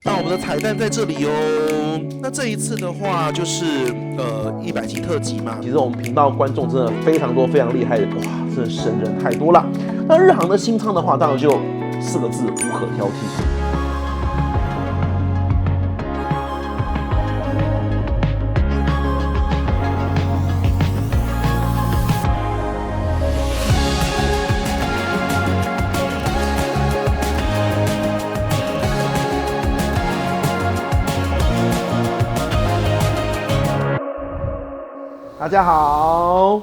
那我們的彩蛋在這裡哦。那這一次的話，就是100集特輯嘛。其實我們頻道觀眾真的非常多，非常厲害的，哇，真的神人太多了。那日航的新艙的話，當然就4個字，無可挑剔。大家好，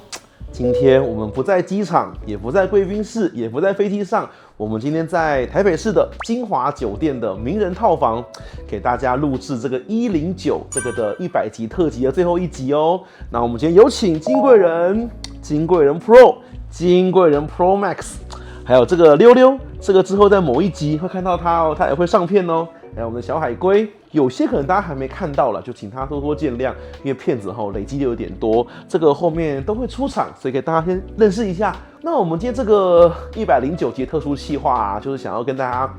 今天我們不在機場，也不在貴賓室，也不在飛機上，我們今天在台北市的金華酒店的名人套房，給大家錄製這個109這個的100集特輯的最後一集哦。那我們今天有請金貴人、金貴人 Pro、金貴人 Pro Max， 還有這個溜溜，這個之後在某一集會看到他哦，他也會上片哦。還有我們的小海龜，有些可能大家還沒看到了，就請他多多見諒，因為片子累積的有點多，這個後面都會出場，所以給大家先認識一下。那我們今天這個109集特殊企劃啊，就是想要跟大家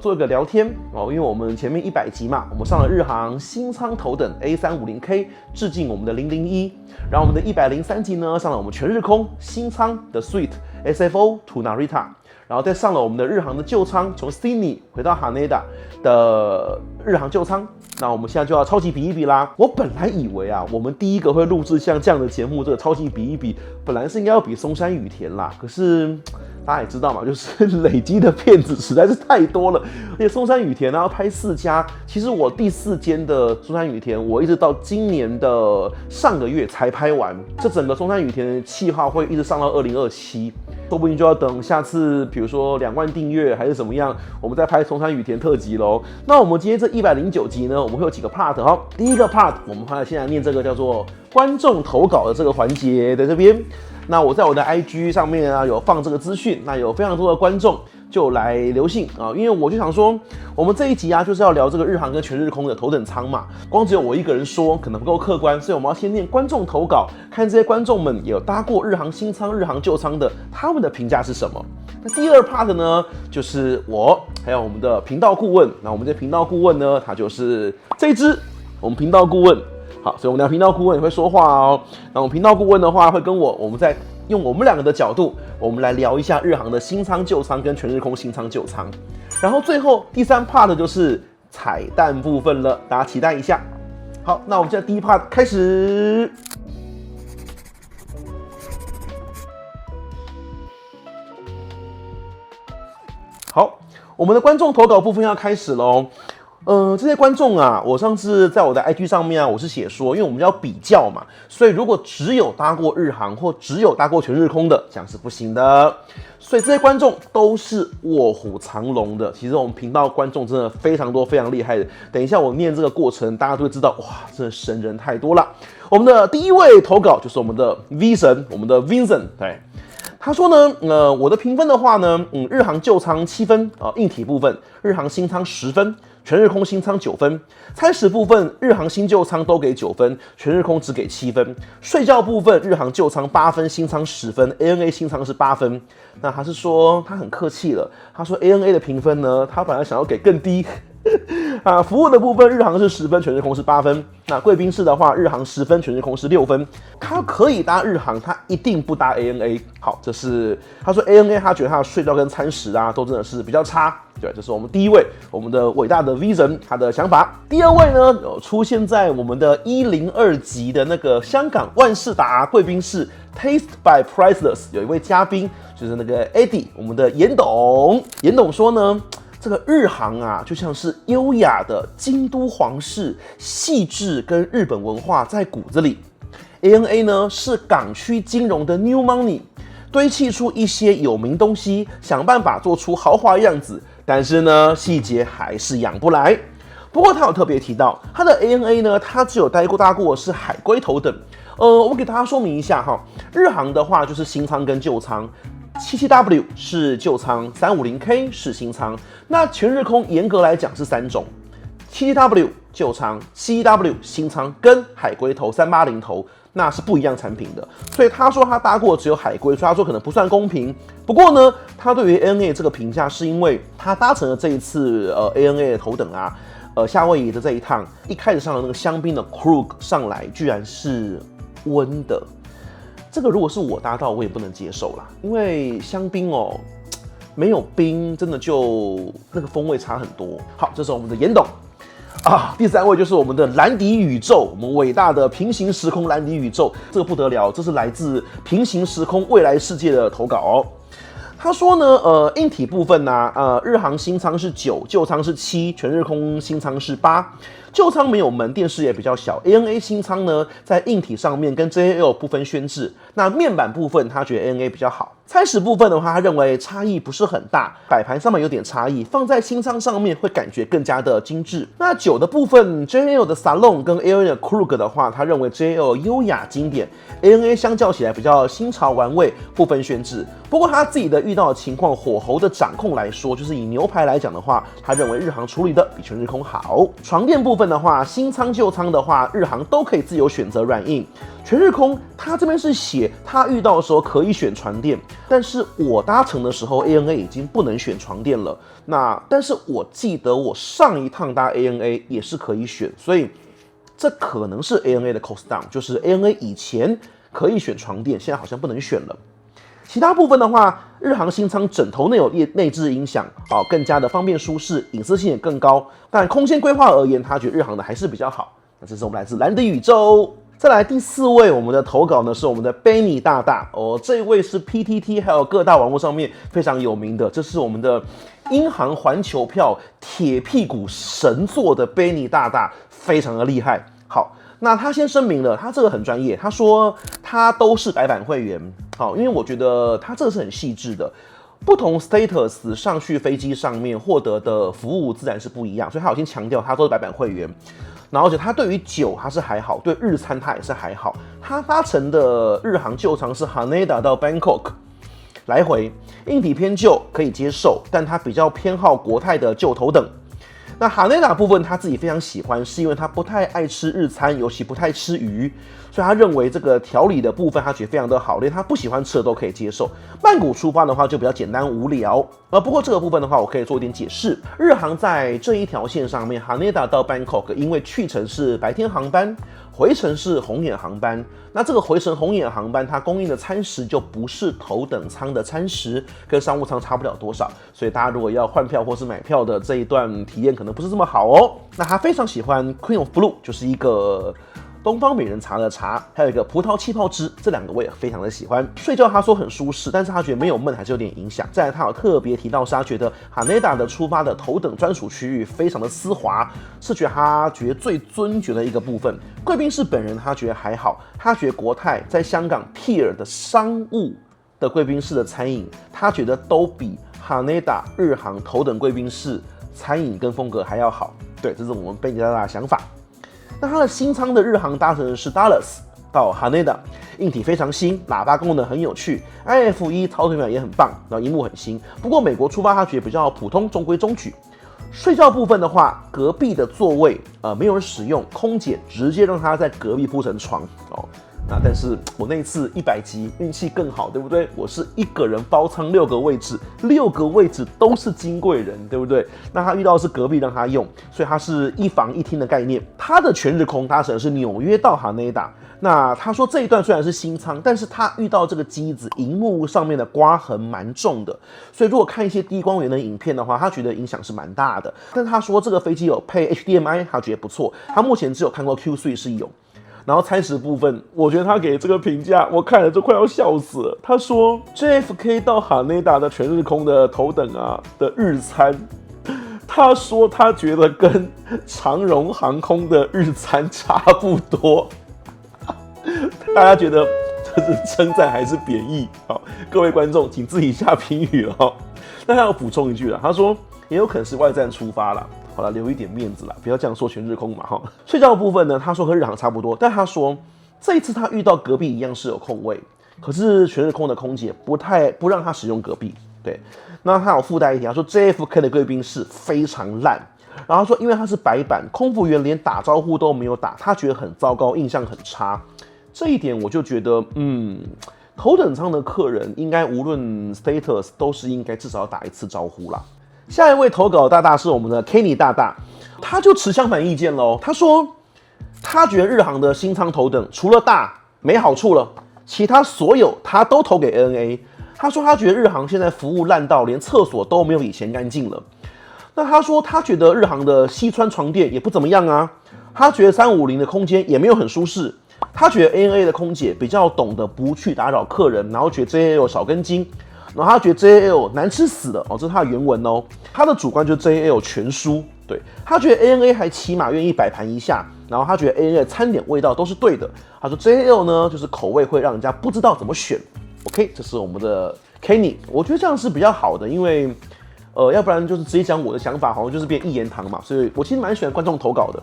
做一個聊天哦，因為我們前面100集嘛，我們上了日航新艙頭等 A350K， 致敬我們的001，然後我們的103集呢上了我們全日空新艙的 Suite SFO to Narita。然後再上了我們的日航的舊艙，從 Sydney 回到 Haneda 的日航舊艙。那我們現在就要超級比一比啦。我本來以為啊，我們第一個會錄製像這樣的節目，這個超級比一比，本來是應該要比松山羽田啦。可是大家也知道嘛，就是累積的片子實在是太多了，而且松山羽田要拍4家。其實我第4間的松山羽田，我一直到今年的上個月才拍完。這整個松山羽田的企劃會一直上到2027。說不定就要等下次，比如說2萬訂閱還是怎麼樣，我們再拍松山羽田特輯嘍。那我們今天這109集呢，我們會有幾個 part 哈。第一個 part， 我們現在念這個叫做觀眾投稿的這個環節，在這邊。那我在我的 IG 上面啊有放這個資訊，那有非常多的觀眾就來留信啊，因為我就想說，我們這一集啊就是要聊這個日航跟全日空的頭等艙嘛，光只有我一個人說可能不夠客觀，所以我們要先念觀眾投稿，看這些觀眾們也有搭過日航新艙、日航舊艙的，他們的評價是什麼。那第二 part 呢，就是我還有我們的頻道顧問，那我們這頻道顧問呢，他就是這一支我們頻道顧問。好，所以我們的頻道顧問也會說話哦。那我們頻道顧問的話，會跟我們在用我們2個的角度，我們來聊一下日航的新艙、舊艙跟全日空新艙、舊艙。然後最後第3 part 就是彩蛋部分了，大家期待一下。好，那我們現在第1 part 開始。好，我們的觀眾投稿部分要開始嘍。這些觀眾啊，我上次在我的 IG 上面啊，我是寫說，因為我們要比較嘛，所以如果只有搭過日航或只有搭過全日空的，這樣是不行的。所以這些觀眾都是臥虎藏龍的。其實我們頻道觀眾真的非常多，非常厲害的。等一下我念這個過程，大家都會知道，哇，真的神人太多了。我們的第1位投稿就是我們的 V 神，我們的 Vincent， 對。他說呢，我的評分的話呢，日航舊艙7分啊，硬體部分，日航新艙10分，全日空新艙9分，餐食部分，日航新舊艙都給9分，全日空只給7分，睡覺部分，日航舊艙8分，新艙10分 ，ANA 新艙是8分。那他是說他很客氣了，他說 ANA 的評分呢，他本來想要給更低。啊，服務的部分，日航是10分，全日空是8分。那貴賓室的話，日航10分，全日空是6分。他可以搭日航，他一定不搭 ANA。好，這是他說 ANA， 他覺得他的睡覺跟餐食啊，都真的是比較差。對，這是我們第1位，我們的偉大的 Vision 他的想法。第2位呢，有出現在我們的102集的那個香港萬事達貴賓室 Taste by Priceless， 有一位嘉賓就是那個 Eddie， 我們的嚴董。嚴董說呢，這個日航啊，就像是優雅的京都皇室，細緻跟日本文化在骨子裡。ANA 呢是港區金融的 New Money， 堆砌出一些有名東西，想辦法做出豪華樣子，但是呢細節還是養不來。不過他有特別提到，他的 ANA 呢，他只有搭過是海龜頭等。我給大家說明一下哈，日航的話就是新艙跟舊艙。77W 是舊艙，350K 是新艙。那全日空嚴格來講是3種，77W 舊艙、77W 新艙跟海龜頭380頭，那是不一樣產品的。所以他說他搭過只有海龜，所以他說可能不算公平。不過呢，他對於 ANA 這個評價是因為他搭乘了這一次ANA 的頭等啊。夏威夷的這一趟，一開始上的那個香檳的 Krug 上來，居然是溫的。這個如果是我搭到，我也不能接受啦，因為香檳哦，沒有冰，真的就那個風味差很多。好，這是我們的嚴董啊。第3位就是我們的藍底宇宙，我們偉大的平行時空藍底宇宙，這個不得了，這是來自平行時空未來世界的投稿哦。他說呢，硬體部分呢，日航新艙是9，舊艙是7，全日空新艙是8。舊艙沒有門，電視也比較小。ANA 新艙呢，在硬體上面跟 JAL 不分軒輊。那面板部分，他覺得 ANA 比較好。餐食部分的話，他認為差異不是很大，擺盤上面有點差異，放在新艙上面會感覺更加的精緻。那酒的部分 ，JAL 的 Salon 跟 ANA 的 Krug 的話，他認為 JAL 優雅經典 ，ANA 相較起來比較新潮玩味，不分軒輊。不過他自己的遇到的情況，火候的掌控來說，就是以牛排來講的話，他認為日航處理的比全日空好。床墊部分的話，新艙舊艙的話，日航都可以自由選擇軟硬。全日空他這邊是寫他遇到的時候可以選床墊，但是我搭乘的時候 ANA 已經不能選床墊了。但是我記得我上一趟搭 ANA 也是可以選，所以這可能是 ANA的 cost down， 就是 ANA 以前可以選床墊，現在好像不能選了。其他部分的話，日航新艙枕頭內有內置音響，更加的方便舒適，隱私性也更高。但空間規劃而言，他覺得日航的還是比較好。那這是我們來自藍底宇宙。再來第4位，我們的投稿呢是我們的 Benny 大大哦，這一位是 PTT 還有各大網絡上面非常有名的，這是我們的英航環球票鐵屁股神作的 Benny 大大，非常的厲害。好。那他先聲明了，他這個很專業。他說他都是白板會員，好，因為我覺得他這個是很細緻的，不同 status 上去飛機上面獲得的服務自然是不一樣，所以他有先強調他都是白板會員。然後而且他对於酒他是還好，對日餐他也是還好。他搭乘的日航舊艙是 Haneda 到 Bangkok 來回，硬體偏舊可以接受，但他比較偏好國泰的舊頭等。那哈內達部分他自己非常喜歡，是因為他不太愛吃日餐，尤其不太吃魚，所以他認為這個調理的部分他覺得非常的好，連他不喜歡吃的都可以接受。曼谷出發的話就比較簡單無聊，不過這個部分的話我可以做一點解釋。日航在這一條線上面，哈內達到 Bangkok， 因為去程是白天航班，回程是紅眼航班。那這個回程紅眼航班，它供應的餐食就不是頭等艙的餐食，跟商務艙差不了多少，所以大家如果要換票或是買票的這一段體驗可能不是這麼好哦。那他非常喜歡 Queen of Blue， 就是一個東方美人茶的茶，還有一個葡萄氣泡汁，這兩個我也非常的喜歡。睡覺他說很舒適，但是他覺得沒有悶還是有點影響。再來他有特別提到是他覺得哈內達的出發的頭等專屬區域非常的絲滑，是他覺得最尊爵的一個部分。貴賓室本人他覺得還好，他覺得國泰在香港 Pier 的商務的貴賓室的餐飲，他覺得都比哈內達日航頭等貴賓室餐飲跟風格還要好。對，這是我們貝尼大大的想法。那它的新艙的日航搭乘的是 Dallas 到 Haneda， 硬體非常新，喇叭功能很有趣 ，IF1 操作感也很棒，然後螢幕很新。不過美國出發他覺得比較普通，中規中矩。睡覺部分的話，隔壁的座位沒有人使用，空姐直接讓他在隔壁鋪成床哦。但是我那一次100集運氣更好，對不對？我是一個人包艙6個位置，6個位置都是金貴人，對不對？那他遇到的是隔壁讓他用，所以他是1房1廳的概念。他的全日空搭乘的是紐約到哈內達。那他說這一段雖然是新艙，但是他遇到這個機子熒幕上面的刮痕蠻重的，所以如果看一些低光源的影片的話，他覺得影響是蠻大的。但他說這個飛機有配 HDMI， 他覺得不錯。他目前只有看過 Q3 是有。然後餐食部分，我覺得他給這個評價，我看了就快要笑死了。他說 JFK 到哈內達的全日空的頭等的日餐，他說他覺得跟長榮航空的日餐差不多。大家覺得這是稱讚還是貶義？好，各位觀眾請自己下評語了。那他要補充一句了，他說也有可能是外站出發了。好了，留一點面子啦，不要這樣說全日空嘛哈。睡覺的部分呢，他說和日航差不多，但他說這一次他遇到隔壁一樣是有空位，可是全日空的空姐不讓他使用隔壁。對，那他有附帶一點，他說 JFK 的貴賓室非常爛，然後說因為他是白板，空服員連打招呼都沒有打，他覺得很糟糕，印象很差。這一點我就覺得，頭等艙的客人應該無論 status 都是應該至少要打一次招呼啦。下一位投稿大大是我們的 Kenny 大大，他就持相反意見嘍。他說他覺得日航的新艙頭等除了大沒好處了，其他所有他都投給 ANA。他說他覺得日航現在服務爛到連廁所都沒有以前乾淨了。那他說他覺得日航的西川床墊也不怎麼樣啊，他覺得350的空間也沒有很舒適。他覺得 ANA 的空姐比較懂得不去打擾客人，然後覺得 JAL 少根筋，然後他覺得 JAL 難吃死了哦，這是他的原文哦。他的主觀就是 JAL 全輸，對，他覺得 ANA 還起碼願意擺盤一下，然後他覺得 ANA 的餐點味道都是對的。他說 JAL 呢就是口味會讓人家不知道怎麼選。OK， 這是我們的 Kenny， 我覺得這樣是比較好的，因為要不然就是直接講我的想法，好像就是變一言堂嘛，所以我其實蠻喜歡觀眾投稿的。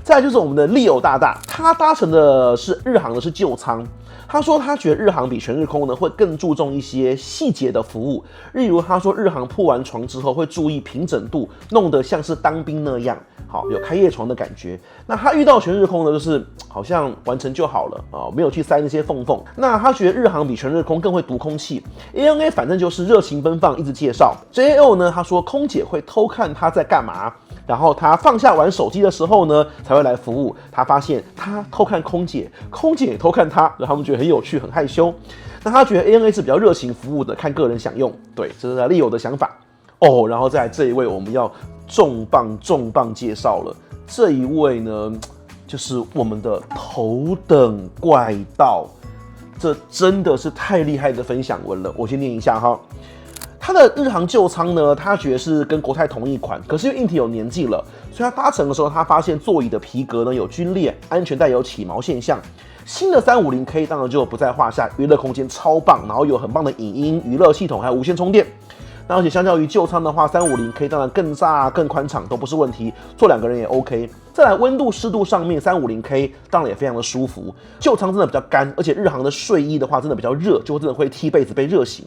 再來就是我們的 Leo 大大，他搭乘的是日航的是舊艙，他說他覺得日航比全日空呢會更注重一些細節的服務，例如他說日航鋪完床之後會注意平整度，弄得像是當兵那樣，好有開業床的感覺。那他遇到全日空呢，就是好像完成就好了啊，沒有去塞那些縫缝。那他覺得日航比全日空更會讀空氣 ，ANA 反正就是熱情奔放，一直介紹。JAL 呢，他說空姐會偷看他在幹嘛。然後他放下玩手機的時候呢，才会來服務。他發現他偷看空姐，空姐也偷看他，然後他们覺得很有趣，很害羞。那他覺得 ANA 是比較熱情服務的，看個人享用。对，這是Leo的想法哦。然後再來這一位，我們要重磅介紹了。這一位呢，就是我們的頭等怪盜，這真的是太厲害的分享文了。我先念一下哈。他的日航舊艙呢，他覺得是跟國泰同一款，可是因為硬體有年紀了，所以他搭乘的時候，他發現座椅的皮革呢有龜裂，安全帶有起毛現象。新的350K 當然就不在話下，娛樂空間超棒，然後有很棒的影音娛樂系統，還有無線充電。那而且相較於舊艙的話，350K 當然更大、更寬敞都不是問題，坐2個人也 OK。再來溫度濕度上面，350K 當然也非常的舒服。舊艙真的比較乾，而且日航的睡衣的話真的比較熱，就真的會踢被子被熱醒。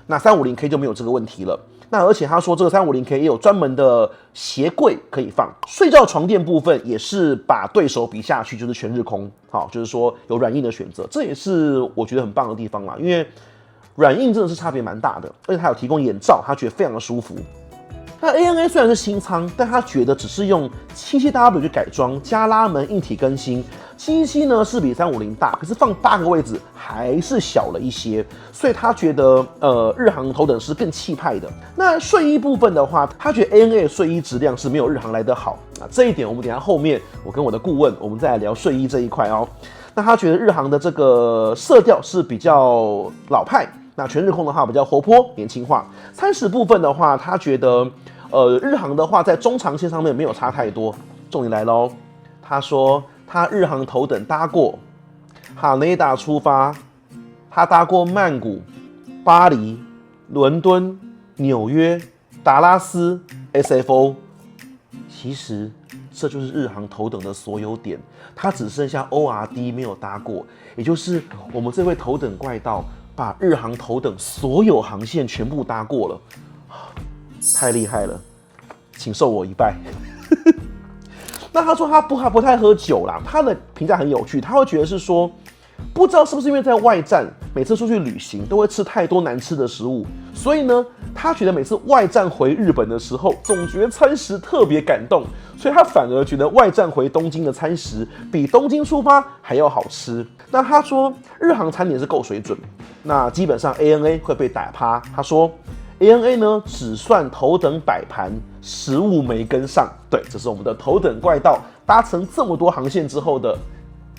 那350K 就沒有這個問題了。那而且他說這個350K 也有專門的鞋櫃可以放，睡覺床墊部分也是把對手比下去，就是全日空，好，就是說有軟硬的選擇，這也是我覺得很棒的地方啦。因為軟硬真的是差別蠻大的，而且他有提供眼罩，他覺得非常的舒服。那 ANA 雖然是新艙，但他覺得只是用77W 去改裝加拉門硬體更新，777呢是比350大，可是放8個位置還是小了一些，所以他覺得日航頭等是更氣派的。那睡衣部分的話，他覺得 ANA 的睡衣質量是沒有日航來得好啊，這一點我們等一下後面我跟我的顧問我們再來聊睡衣這一塊哦。那他覺得日航的這個色調是比較老派。那全日空的話比較活潑年輕化，餐食部分的話，他覺得日航的話在中長線上面沒有差太多。重點來嘍，他說他日航頭等搭過哈內達出發，他搭過曼谷、巴黎、倫敦、紐約、達拉斯、SFO。其實這就是日航頭等的所有點，他只剩下 ORD 沒有搭過，也就是我們這位頭等怪盜把日航頭等所有航線全部搭過了，太厲害了，請受我一拜。那他說他不太喝酒啦，他的評價很有趣，他會覺得是說，不知道是不是因為在外站每次出去旅行都會吃太多難吃的食物，所以呢，他覺得每次外站回日本的時候，總覺得餐食特別感動，所以他反而覺得外站回東京的餐食比東京出發還要好吃。那他說日航餐點是夠水準，那基本上 ANA 會被打趴。他說 ANA 呢只算頭等擺盤，食物沒跟上。對，這是我們的頭等怪盜搭乘這麼多航線之後的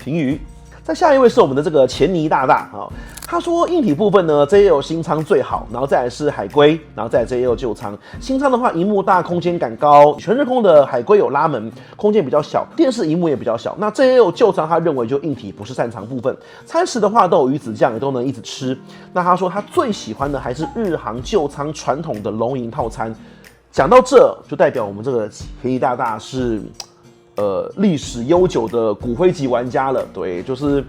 評語。再下一位是我們的這個錢尼大大啊，他說硬體部分呢 JAL 新艙最好，然後再來是海龜，然後再來 JAL 舊艙。新艙的話，螢幕大，空間感高；全日空的海龜有拉門，空間比較小，電視螢幕也比較小。那 JAL 舊艙他認為就硬體不是擅長部分，餐食的話都有魚子醬，也都能一直吃。那他說他最喜歡的還是日航舊艙傳統的龍吟套餐。講到這就代表我們這個錢尼大大是歷史悠久的骨灰級玩家了。对，就是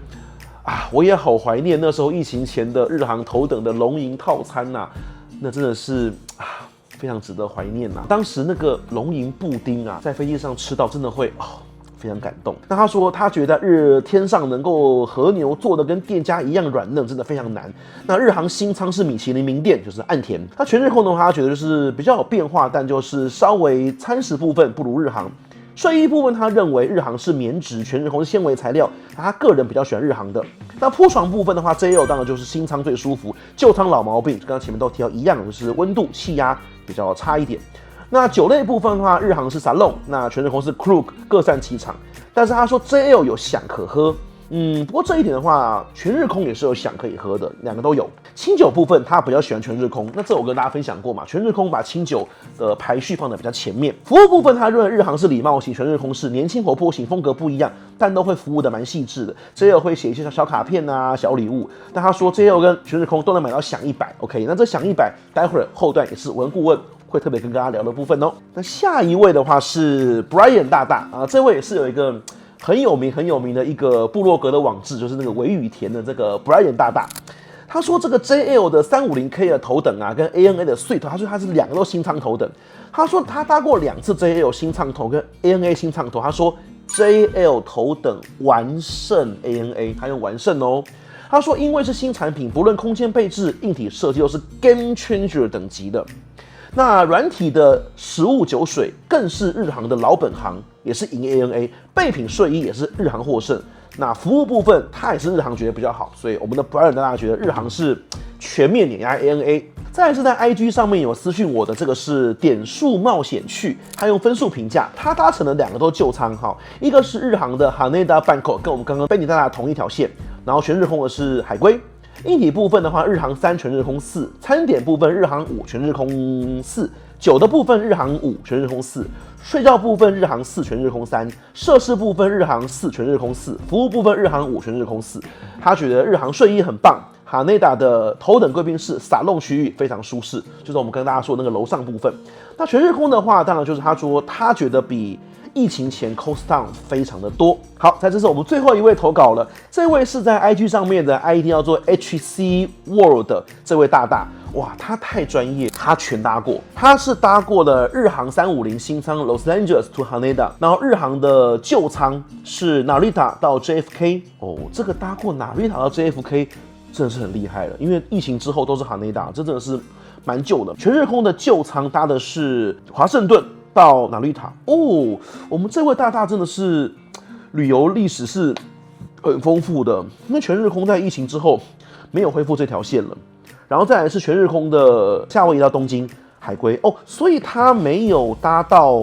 啊，我也好懷念那時候疫情前的日航頭等的龍吟套餐吶，那真的是啊非常值得懷念吶。當時那個龍吟布丁啊，在飛機上吃到真的會非常感動。那他說他覺得日天上能夠和牛做的跟店家一樣軟嫩，真的非常難。那日航新倉是米其林名店，就是岸田。他全日空的話，他覺得就是比較有變化，但就是稍微餐食部分不如日航。睡衣部分，他認為日航是棉質，全日空是纖維材料，他個人比較喜歡日航的。那鋪床部分的話 ，JL 當然就是新倉最舒服，舊倉老毛病，剛剛前面都提到一樣，就是溫度、氣壓比較差一點。那酒類部分的話，日航是 Salon， 那全日空是 Krug， 各擅其長。但是他說 JL 有想可喝，不過這一點的話，全日空也是有想可以喝的，两個都有。清酒部分他比較喜歡全日空，那這我跟大家分享過嘛，全日空把清酒的排序放得比較前面。服務部分他認為日航是禮貌型，全日空是年輕活潑型，風格不一樣，但都會服務的蠻細緻的。JL 會寫一些小卡片啊、小禮物，但他說 JL 跟全日空都能買到享100 ，OK， 那這享100待會兒後段也是文顧問會特別跟大家聊的部分哦。那下一位的話是 Brian 大大啊，這位也是有一個很有名的一個部落格的網誌，就是那個尾羽田的這個 Brian 大大。他說這個 JL 的350K 的頭等啊，跟 ANA 的碎頭，他說他是2個都新艙頭等。他說他搭過2次 JL 新艙頭跟 ANA 新艙頭，他說 JL 頭等完勝 ANA， 他用完勝哦。他說因為是新產品，不論空間配置、硬體設計都是 Game Changer 等級的。那軟體的食物酒水更是日航的老本行，也是贏 ANA。備品睡衣也是日航獲勝。那服務部分，它也是日航覺得比較好，所以我們的 Brian 大家覺得日航是全面碾壓 ANA。再來是在 IG 上面有私訊我的，這個是點數冒險趣，他用分數評價，他搭乘的2個都舊艙哈，一個是日航的 Haneda Bangkok， 跟我們剛剛Benny大大同一條線，然後全日空的是海龜。硬體部分的話，日航3，全日空4；餐點部分，日航5，全日空4；酒的部分，日航5，全日空4；睡覺部分，日航4，全日空3；設施部分，日航4，全日空4；服務部分，日航5，全日空4。他覺得日航睡衣很棒，哈內達的頭等貴賓室沙龍區域非常舒適，就是我們跟大家說的那個樓上部分。那全日空的話，當然就是他說他覺得比疫情前 cost down 非常的多。好，这是我們最後一位投稿了，這位是在 IG 上面的 ID 叫做 HC World 這位大大，哇，他太專業，他全搭過，他是搭過了日航350新艙 Los Angeles to Haneda， 然後日航的舊艙是 Narita 到 JFK， 哦，這個搭過 Narita 到 JFK 真的是很厲害了，因為疫情之後都是 Haneda， 這真的是蠻舊的。全日空的舊艙搭的是華盛頓到哪麗塔哦，我們這位大大真的是旅遊歷史是很豐富的，因為全日空在疫情之後沒有恢復這條線了，然後再來是全日空的夏威夷到東京海龜哦，所以他沒有搭到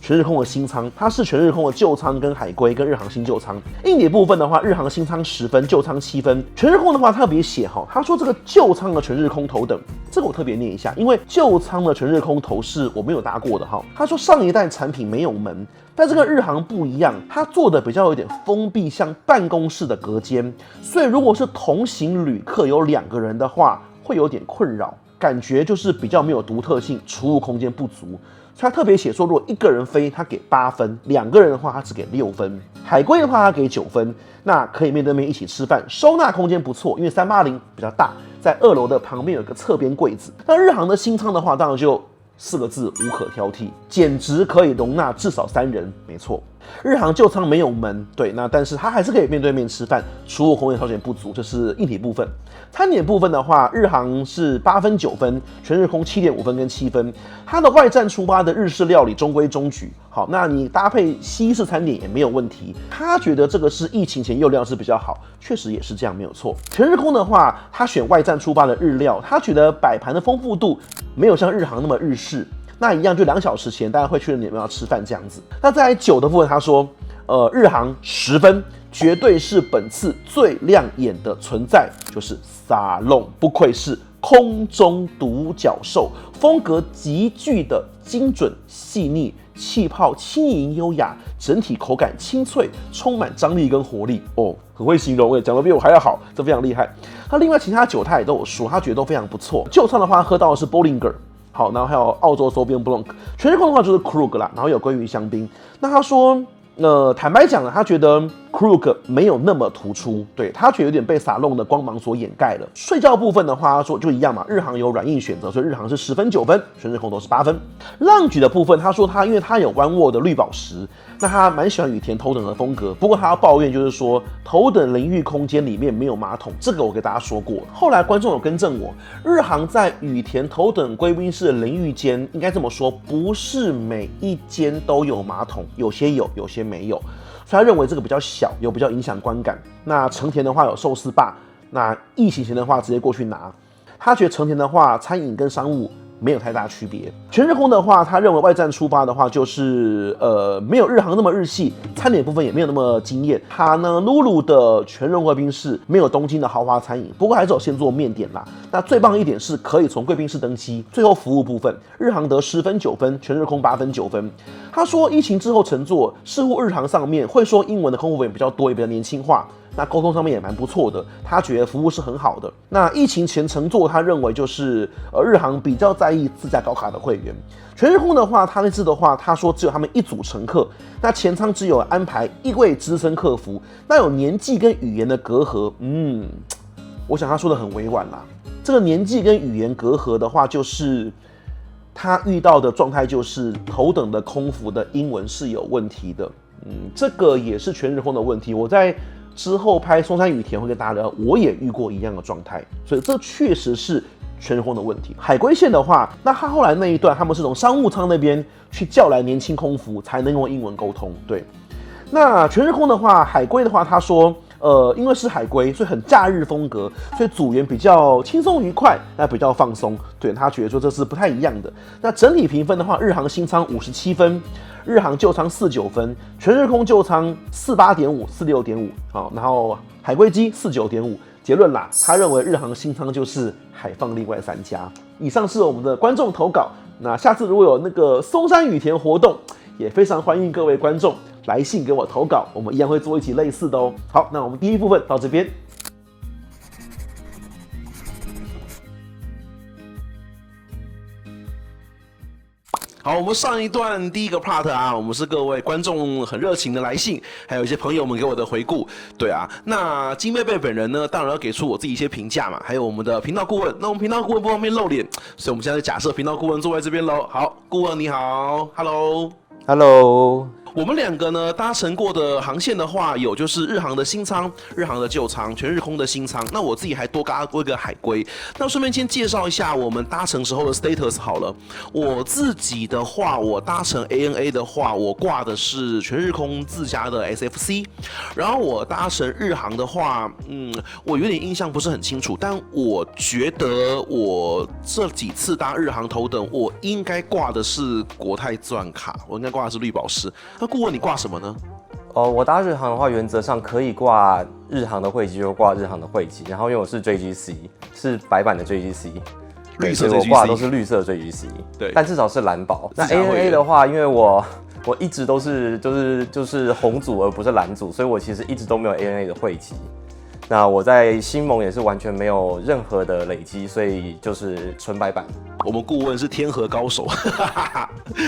全日空的新艙，它是全日空的舊艙跟海龜跟日航新舊艙。硬體部分的話，日航新艙10分，舊艙7分。全日空的話特別寫哈，他說這個舊艙的全日空頭等，這個我特別念一下，因為舊艙的全日空頭是我沒有搭過的哈。他說上一代產品沒有門，但這個日航不一樣，它做的比較有點封閉，像辦公室的隔間，所以如果是同行旅客有2個人的話，會有點困擾，感覺就是比較沒有獨特性，儲物空間不足。所以他特別寫說，如果1個人飛，他給8分；2個人的話，他只給6分。海龜的話，他給9分。那可以面对面一起吃飯，收納空間不錯，因為380比較大，在2樓的旁邊有個側邊櫃子。那日航的新艙的話，當然就4個字無可挑剔，簡直可以容納至少3人，沒錯。日航舊艙沒有門，對，那但是它還是可以面對面吃飯，儲物空間稍顯不足，這是硬體部分。餐點部分的話，日航是8分9分，全日空7.5分跟7分。它的外站出發的日式料理中規中矩，好，那你搭配西式餐點也沒有問題。他覺得這個是疫情前用料是比較好，確實也是這樣，沒有錯。全日空的話，他選外站出發的日料，他覺得擺盤的豐富度沒有像日航那麼日式。那一樣就2小時前大家會確認你們要吃飯這樣子。那再來酒的部分，他說，日航10分，絕對是本次最亮眼的存在，就是沙龍，不愧是空中獨角獸，風格極具的精準細膩，氣泡輕盈優雅，整體口感清脆，充滿張力跟活力哦，很會形容，講得比我還要好，這非常厲害。那另外其他酒他也都有說，他覺得都非常不錯。舊艙的話喝到的是 Bollinger。好，然後還有澳洲 Sauvignon Blanc， 全日空的話就是 Krug 啦，然後有鮭魚香檳。那他說，坦白講呢，他覺得 Krug 沒有那麼突出，對，他覺得有點被撒弄的光芒所掩蓋了。睡覺部分的話，他說就一樣嘛，日航有軟硬選擇，所以日航是10分9分，全日空都是8分。浪舉的部分，他說因為他有One World的綠寶石，那他蠻喜歡羽田頭等的風格，不過他要抱怨就是說頭等淋浴空間裡面沒有馬桶，這個我給大家說過。後來觀眾有更正我，日航在羽田頭等貴賓室的淋浴間，應該這麼說，不是每一間都有馬桶，有些有，有些沒有。所以他認為這個比較小，有比較影響觀感。那成田的話有壽司吧，那疫情前的話直接過去拿。他覺得成田的話餐飲跟商務沒有太大區別。全日空的話，他認為外站出發的話就是沒有日航那麼日系，餐點部分也沒有那麼驚豔。他呢，Lulu 的全日空貴賓室沒有東京的豪華餐飲，不過還是有現做麵點啦。那最棒的一點是可以從貴賓室登機。最後服務部分，日航得10分9分，全日空8分9分。他說疫情之後乘坐，似乎日航上面會說英文的空服员比較多，也比較年輕化。那溝通上面也蠻不錯的，他覺得服務是很好的。那疫情前乘坐，他認為就是日航比較在意自駕高卡的會員。全日空的話，他那次的話，他說只有他們一組乘客，那前艙只有安排1位資深客服，那有年紀跟語言的隔閡。我想他說的很委婉啦。這個年紀跟語言隔閡的話，就是他遇到的狀態就是頭等的空服的英文是有問題的。這個也是全日空的問題。我在之後拍松山羽田會跟大家聊，我也遇過一樣的狀態，所以這確實是全日空的問題。海歸線的話，那他後來那一段，他們是從商務艙那邊去叫來年輕空服，才能用英文溝通。對，那全日空的話，海歸的話，他說，因為是海歸，所以很假日風格，所以組員比較輕鬆愉快，那比較放鬆。對，他覺得說這是不太一樣的。那整體評分的話，日航新艙57分。日航舊艙49分，全日空舊艙48.5、46.5，好，然後海歸機49.5。結論啦，他認為日航新艙就是海放另外3家。以上是我們的觀眾投稿，那下次如果有那個松山羽田活動，也非常歡迎各位觀眾來信給我投稿，我們一樣會做一期類似的哦。好，那我們第一部分到這邊。好，我們上一段第一個 part 啊，我們是各位觀眾很熱情的來信，還有一些朋友們給我的回顧。對啊，那金貝貝本人呢，當然要給出我自己一些評價嘛，還有我們的頻道顧問。那我們頻道顧問不方便露臉，所以我們現在假設頻道顧問坐在這邊嘍。好，顧問你好 ，Hello。我們兩個呢搭乘過的航線的話，有就是日航的新艙、日航的舊艙、全日空的新艙。那我自己還多搭過一個海歸。那順便先介紹一下我們搭乘時候的 status 好了。我自己的話，我搭乘 ANA 的話，我掛的是全日空自家的 SFC。然後我搭乘日航的話，我有點印象不是很清楚，但我覺得我這幾次搭日航頭等，我應該掛的是國泰自賺卡，我應該掛的是綠寶石。那顧問你掛什麼呢？我搭日航的話，原則上可以掛日航的會籍就掛日航的會籍，然後因為我是 JGC， 是白版的 JGC， 綠色 JGC， 我掛的都是綠色 JGC， 對，但至少是藍寶。那 ANA 的話，因為我一直都是就是紅組而不是藍組，所以我其實一直都沒有 ANA 的會籍。那我在新盟也是完全沒有任何的累積，所以就是純白版。我們顧問是天河高手，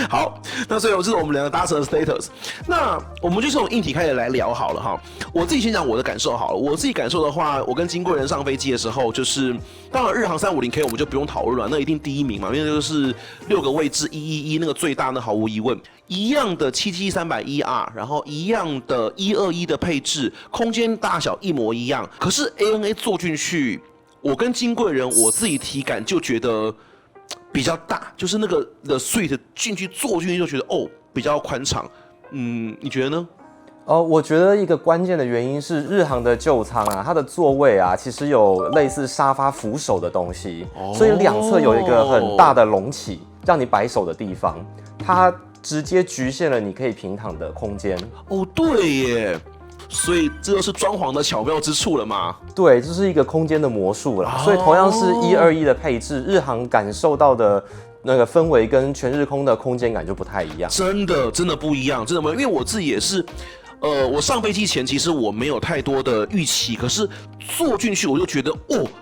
好，那所以这是我們兩個搭乘的 status。那我們就從硬體開始來聊好了哈。我自己先講我的感受好了。我自己感受的話，我跟金貴人上飛機的時候，就是當然日航350K 我們就不用討論了，那一定第一名嘛，因為就是6個位置111那個最大，那毫無疑問。一樣的777-300ER，然後一樣的121的配置，空間大小一模一樣。可是 ANA 坐進去，我跟金貴人我自己體感就覺得比較大，就是那個的 suite 坐進去就覺得比較寬敞。你覺得呢？我覺得一個關鍵的原因是日航的舊艙啊，它的座位啊，其實有類似沙發扶手的東西，所以兩側有一個很大的隆起，讓你擺手的地方，它直接局限了你可以平躺的空間。對耶，所以這就是裝潢的巧妙之處了嘛。對，這是一個空間的魔術啦。所以同樣是121的配置，日航感受到的那個氛圍跟全日空的空間感就不太一樣。真的不一樣，真的不一樣。因為我自己也是。我上飛機前其實我沒有太多的預期，可是坐進去我就覺得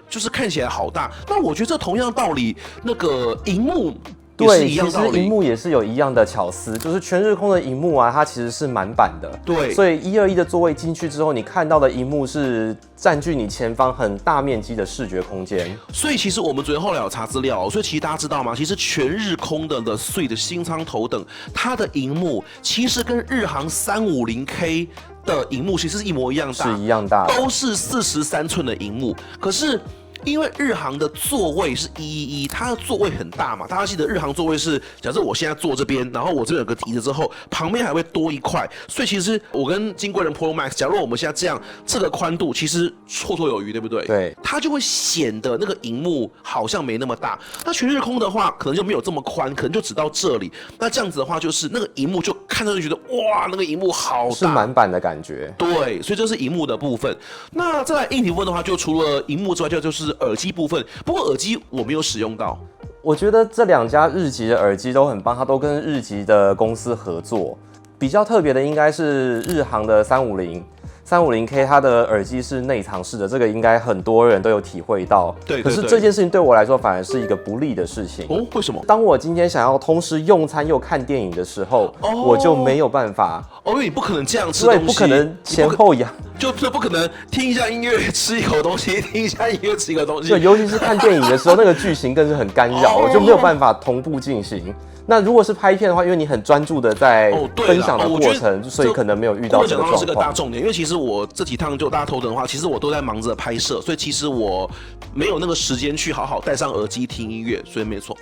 就是看起來好大。那我覺得這同樣道理，那個熒幕對，其實熒幕也是有一樣的巧思，就是全日空的熒幕啊，它其實是滿版的。对，所以121的座位進去之後，你看到的熒幕是佔據你前方很大面積的視覺空間。所以其實我們昨天後來有查資料，所以其實大家知道嗎？其實全日空的 The Suite 的新艙頭等，它的熒幕其實跟日航350K 的熒幕其實是一模一樣大，是一樣大的，都是43寸的熒幕，可是。因為日航的座位是111，它的座位很大嘛，大家記得日航座位是，假設我現在坐這邊，然後我這邊有個椅子之後，旁邊還會多一塊，所以其實我跟金貴人 Pro Max，假如我們現在這樣，這個寬度其實綽綽有餘，對不對？對，它就會顯得那個熒幕好像沒那麼大。那全日空的話，可能就沒有這麼寬，可能就只到這裡。那這樣子的話，就是那個熒幕就看上去覺得哇，那個熒幕好大，是滿版的感覺。對，所以這是熒幕的部分。那再來硬體部分的話，就除了熒幕之外，就是耳機部分，不過耳機我沒有使用到。我覺得這2家日籍的耳機都很棒，它都跟日籍的公司合作。比較特別的應該是日航的350K，它的耳機是內藏式的，這個應該很多人都有體會到。對。可是這件事情對我來說反而是一個不利的事情。哦，為什麼？當我今天想要同時用餐又看電影的時候，我就沒有辦法。因為你不可能這樣吃東西，对，不可能前後仰，就是不可能聽一下音樂吃一口東西，听一下音樂吃一個東西。对，尤其是看電影的時候，那個劇情更是很干擾，我就沒有辦法同步進行。那如果是拍片的話，因為你很專注的在分享的過程，所以可能沒有遇到這個狀況。這是個大重點，因为其實我這幾趟就大家頭等的話，其實我都在忙着拍攝，所以其實我沒有那個時間去好好戴上耳機聽音樂，所以沒錯。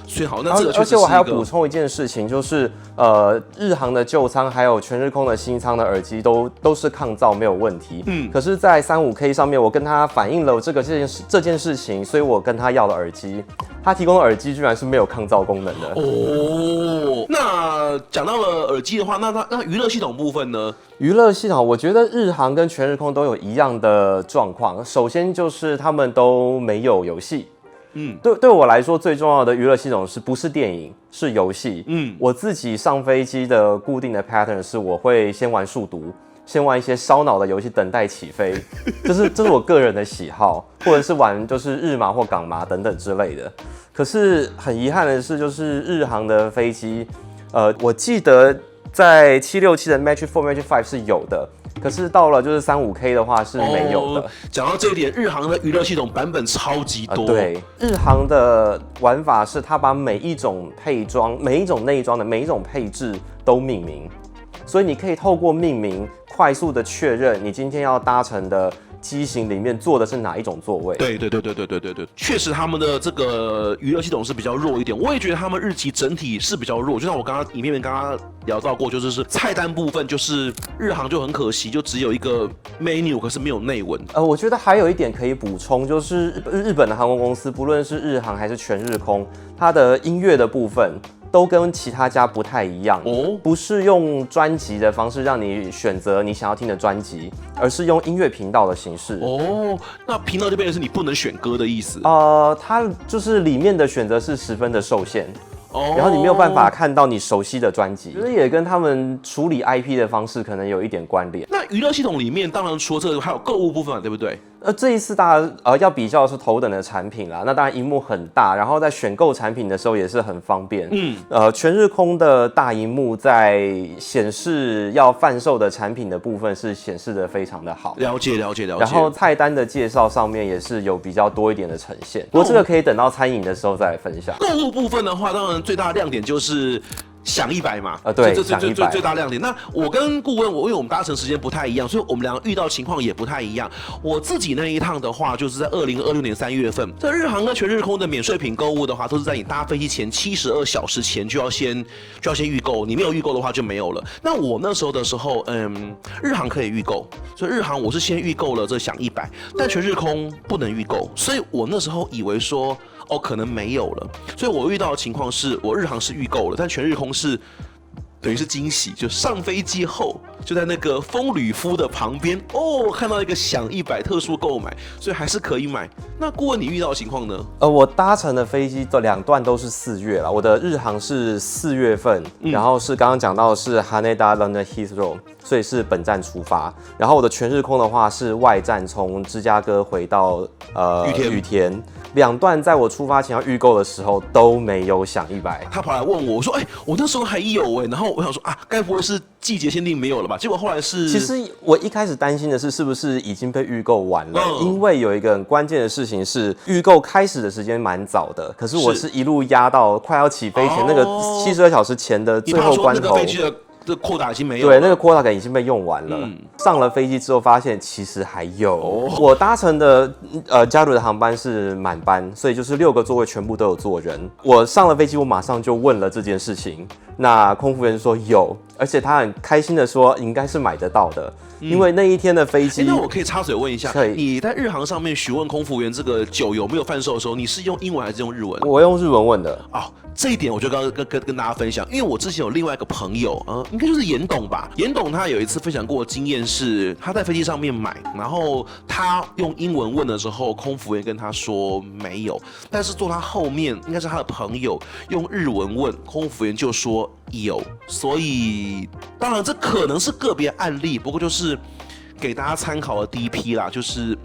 所以好，那這個確實是一個。而且我還要補充一件事情，就是日航的舊艙還有全日空的新艙的耳機都是抗噪沒有問題。可是，在35K 上面，我跟他反映了這件事情，所以我跟他要了耳機，他提供的耳機居然是沒有抗噪功能的。那講到了耳機的話，那娛樂系統部分呢？娛樂系統，我覺得日航跟全日空都有一樣的狀況。首先就是他們都沒有遊戲。對我來說最重要的娛樂系統不是電影，是遊戲。我自己上飛機的固定的 pattern 是我會先玩數獨，先玩一些燒腦的遊戲，等待起飛。這是我個人的喜好，或者是玩就是日麻或港麻等等之類的。可是很遺憾的是，就是日航的飛機，我記得在767的 Magic 4、Magic 5是有的，可是到了就是35K 的話是沒有的。講到這一點，日航的娛樂系統版本超級多。對，日航的玩法是它把每一種配裝、每一種內裝的每一種配置都命名，所以你可以透過命名快速的確認你今天要搭乘的機型裡面坐的是哪一種座位？對，確實他們的這個娛樂系統是比較弱一點。我也覺得他們日籍整體是比較弱，就像我剛剛影片剛剛聊到過，就是菜單部分，就是日航就很可惜，就只有一個 menu， 可是沒有內文。我覺得還有一點可以補充，就是日本的航空公司，不論是日航還是全日空，它的音樂的部分都跟其他家不太一樣，不是用專輯的方式讓你選擇你想要聽的專輯，而是用音樂頻道的形式。那頻道就變成是你不能選歌的意思。它就是裡面的選擇是十分的受限。然後你沒有辦法看到你熟悉的專輯，這也跟他們處理 IP 的方式可能有一點關聯。那娛樂系統裡面，當然除了這個，還有購物部分，對不對？這一次大家要比較的是頭等的產品啦。那當然熒幕很大，然後在選購產品的時候也是很方便。全日空的大熒幕在顯示要販售的產品的部分是顯示得非常的好。了解。然後菜單的介紹上面也是有比較多一點的呈現。不過這個可以等到餐飲的時候再來分享。購物部分的話，當然最大的亮點就是享100嘛，對，這最大亮點。那我跟顧問，因為我們搭乘時間不太一樣，所以我們兩個遇到情況也不太一樣。我自己那一趟的話，就是在2026年3月份，在日航跟全日空的免稅品購物的話，都是在你搭飛機前72小時前就要先預購，你沒有預購的話就沒有了。那我那時候的時候，日航可以預購，所以日航我是先預購了這享100，但全日空不能預購，所以我那時候以為說，可能沒有了，所以我遇到的情況是我日航是預購了，但全日空是等於是驚喜，就上飛機後就在那個風呂敷的旁邊看到一個享100特殊購買，所以還是可以買。那顧問你遇到的情況呢？我搭乘的飛機的2段都是4月啦，我的日航是4月份，然後是剛剛講到的是 Haneda London Heathrow， 所以是本站出發。然後我的全日空的話是外站從芝加哥回到羽田，兩段在我出發前要預購的時候都沒有響100。他跑來問我，我說：“我那時候還有然後我想說啊，該不會是季節限定沒有了吧？結果後來是……其實我一開始擔心的是不是已經被預購完了，因為有一個很關鍵的事情是預購開始的時間蠻早的，可是我是一路壓到快要起飛前那個72小時前的最後關頭。”這擴打已經沒有了，對，那個擴打感已經被用完了。上了飛機之後發現其實還有。我搭乘的加入的航班是滿班，所以就是6個座位全部都有坐人。我上了飛机，我馬上就問了這件事情。那空服員說有，而且他很開心的說應該是買得到的。因為那一天的飛機，那我可以插嘴問一下，你在日航上面詢問空服員這個酒有沒有販售的時候，你是用英文還是用日文？我用日文問的。這一點我就剛剛跟大家分享，因為我之前有另外一個朋友，應該就是嚴董吧。嚴董他有一次分享過的經驗是，他在飛機上面買，然後他用英文問的時候，空服員跟他說沒有，但是坐他後面應該是他的朋友用日文問，空服員就說有。所以當然這可能是個別案例，不過就是給大家參考的第一批啦，就是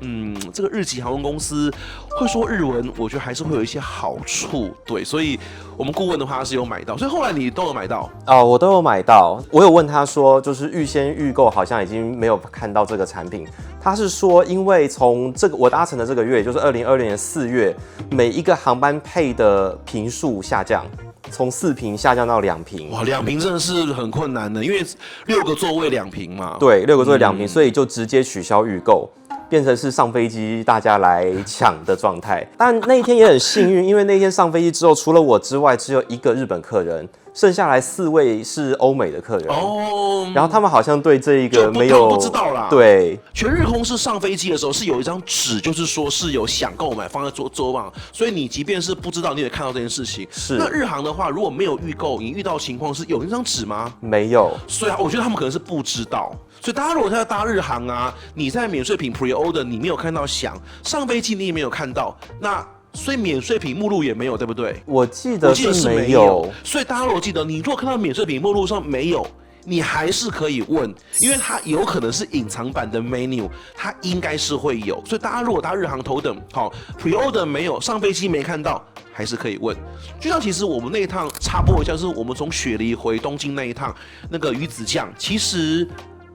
這个日籍航空公司會說日文，我覺得還是會有一些好處，對，所以我們顧問的話是有買到，所以後來你都有買到我都有買到。我有問他說，就是預先預購好像已經沒有看到這個產品，他是說因為從這個我搭乘的這個月，就是2020年4月，每一個航班配的坪數下降。從4坪下降到2坪，哇，2坪真的是很困難的，因為6個座位2坪嘛。對，6個座位2坪，所以就直接取消預購，變成是上飛機大家來搶的狀態。但那一天也很幸運，因為那天上飛機之後，除了我之外，只有1個日本客人。剩下來4位是歐美的客人然後他們好像對這一個沒有不知道啦。對，全日空是上飛機的時候是有一張紙，就是說是有想購買放在桌上，所以你即便是不知道，你也看到這件事情。是。那日航的話，如果沒有預購，你遇到情況是有那張紙嗎？沒有。所以我覺得他們可能是不知道。所以大家如果在搭日航啊，你在免稅品 pre-order 你沒有看到響，上飛機你也沒有看到，那。所以免稅品目錄也沒有，對不對？我記得是沒有。所以大家如果記得，你如果看到免稅品目錄上沒有，你還是可以問，因為它有可能是隱藏版的 menu， 它應該是會有。所以大家如果搭日航頭等，好 pre-order 沒有，上飛機沒看到，還是可以問。就像其實我們那一趟插播一下，就是我們從雪梨回東京那一趟，那個魚子醬，其實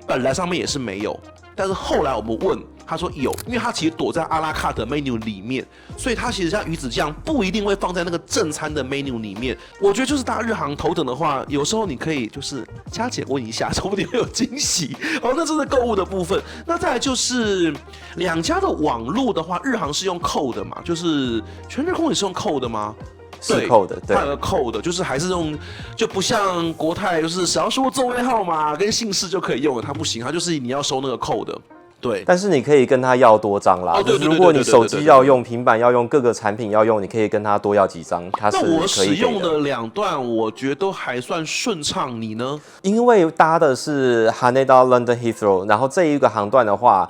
本來上面也是沒有，但是後來我們問。他說有，因為他其實躲在阿拉卡的 menu 裡面，所以他其實像魚子醬不一定會放在那個正餐的 menu 裡面。我覺得就是搭日航頭等的話，有時候你可以就是加減問一下，說不定會有驚喜。那這是購物的部分。那再來就是兩家的網路的話，日航是用扣的嘛，就是全日空也是用扣的嗎？是扣的，对，它有個扣的，就是還是用，就不像國泰，就是只要輸座位號碼跟姓氏就可以用了，它不行，它就是你要收那個扣的。對，但是你可以跟他要多張啦。就是如果你手機要用、平板要用、各個產品要用，你可以跟他多要幾張，他是可以給的。那我使用的2段，我覺得都還算順暢。你呢？因為搭的是 Haneda London Heathrow， 然後這一個航段的話，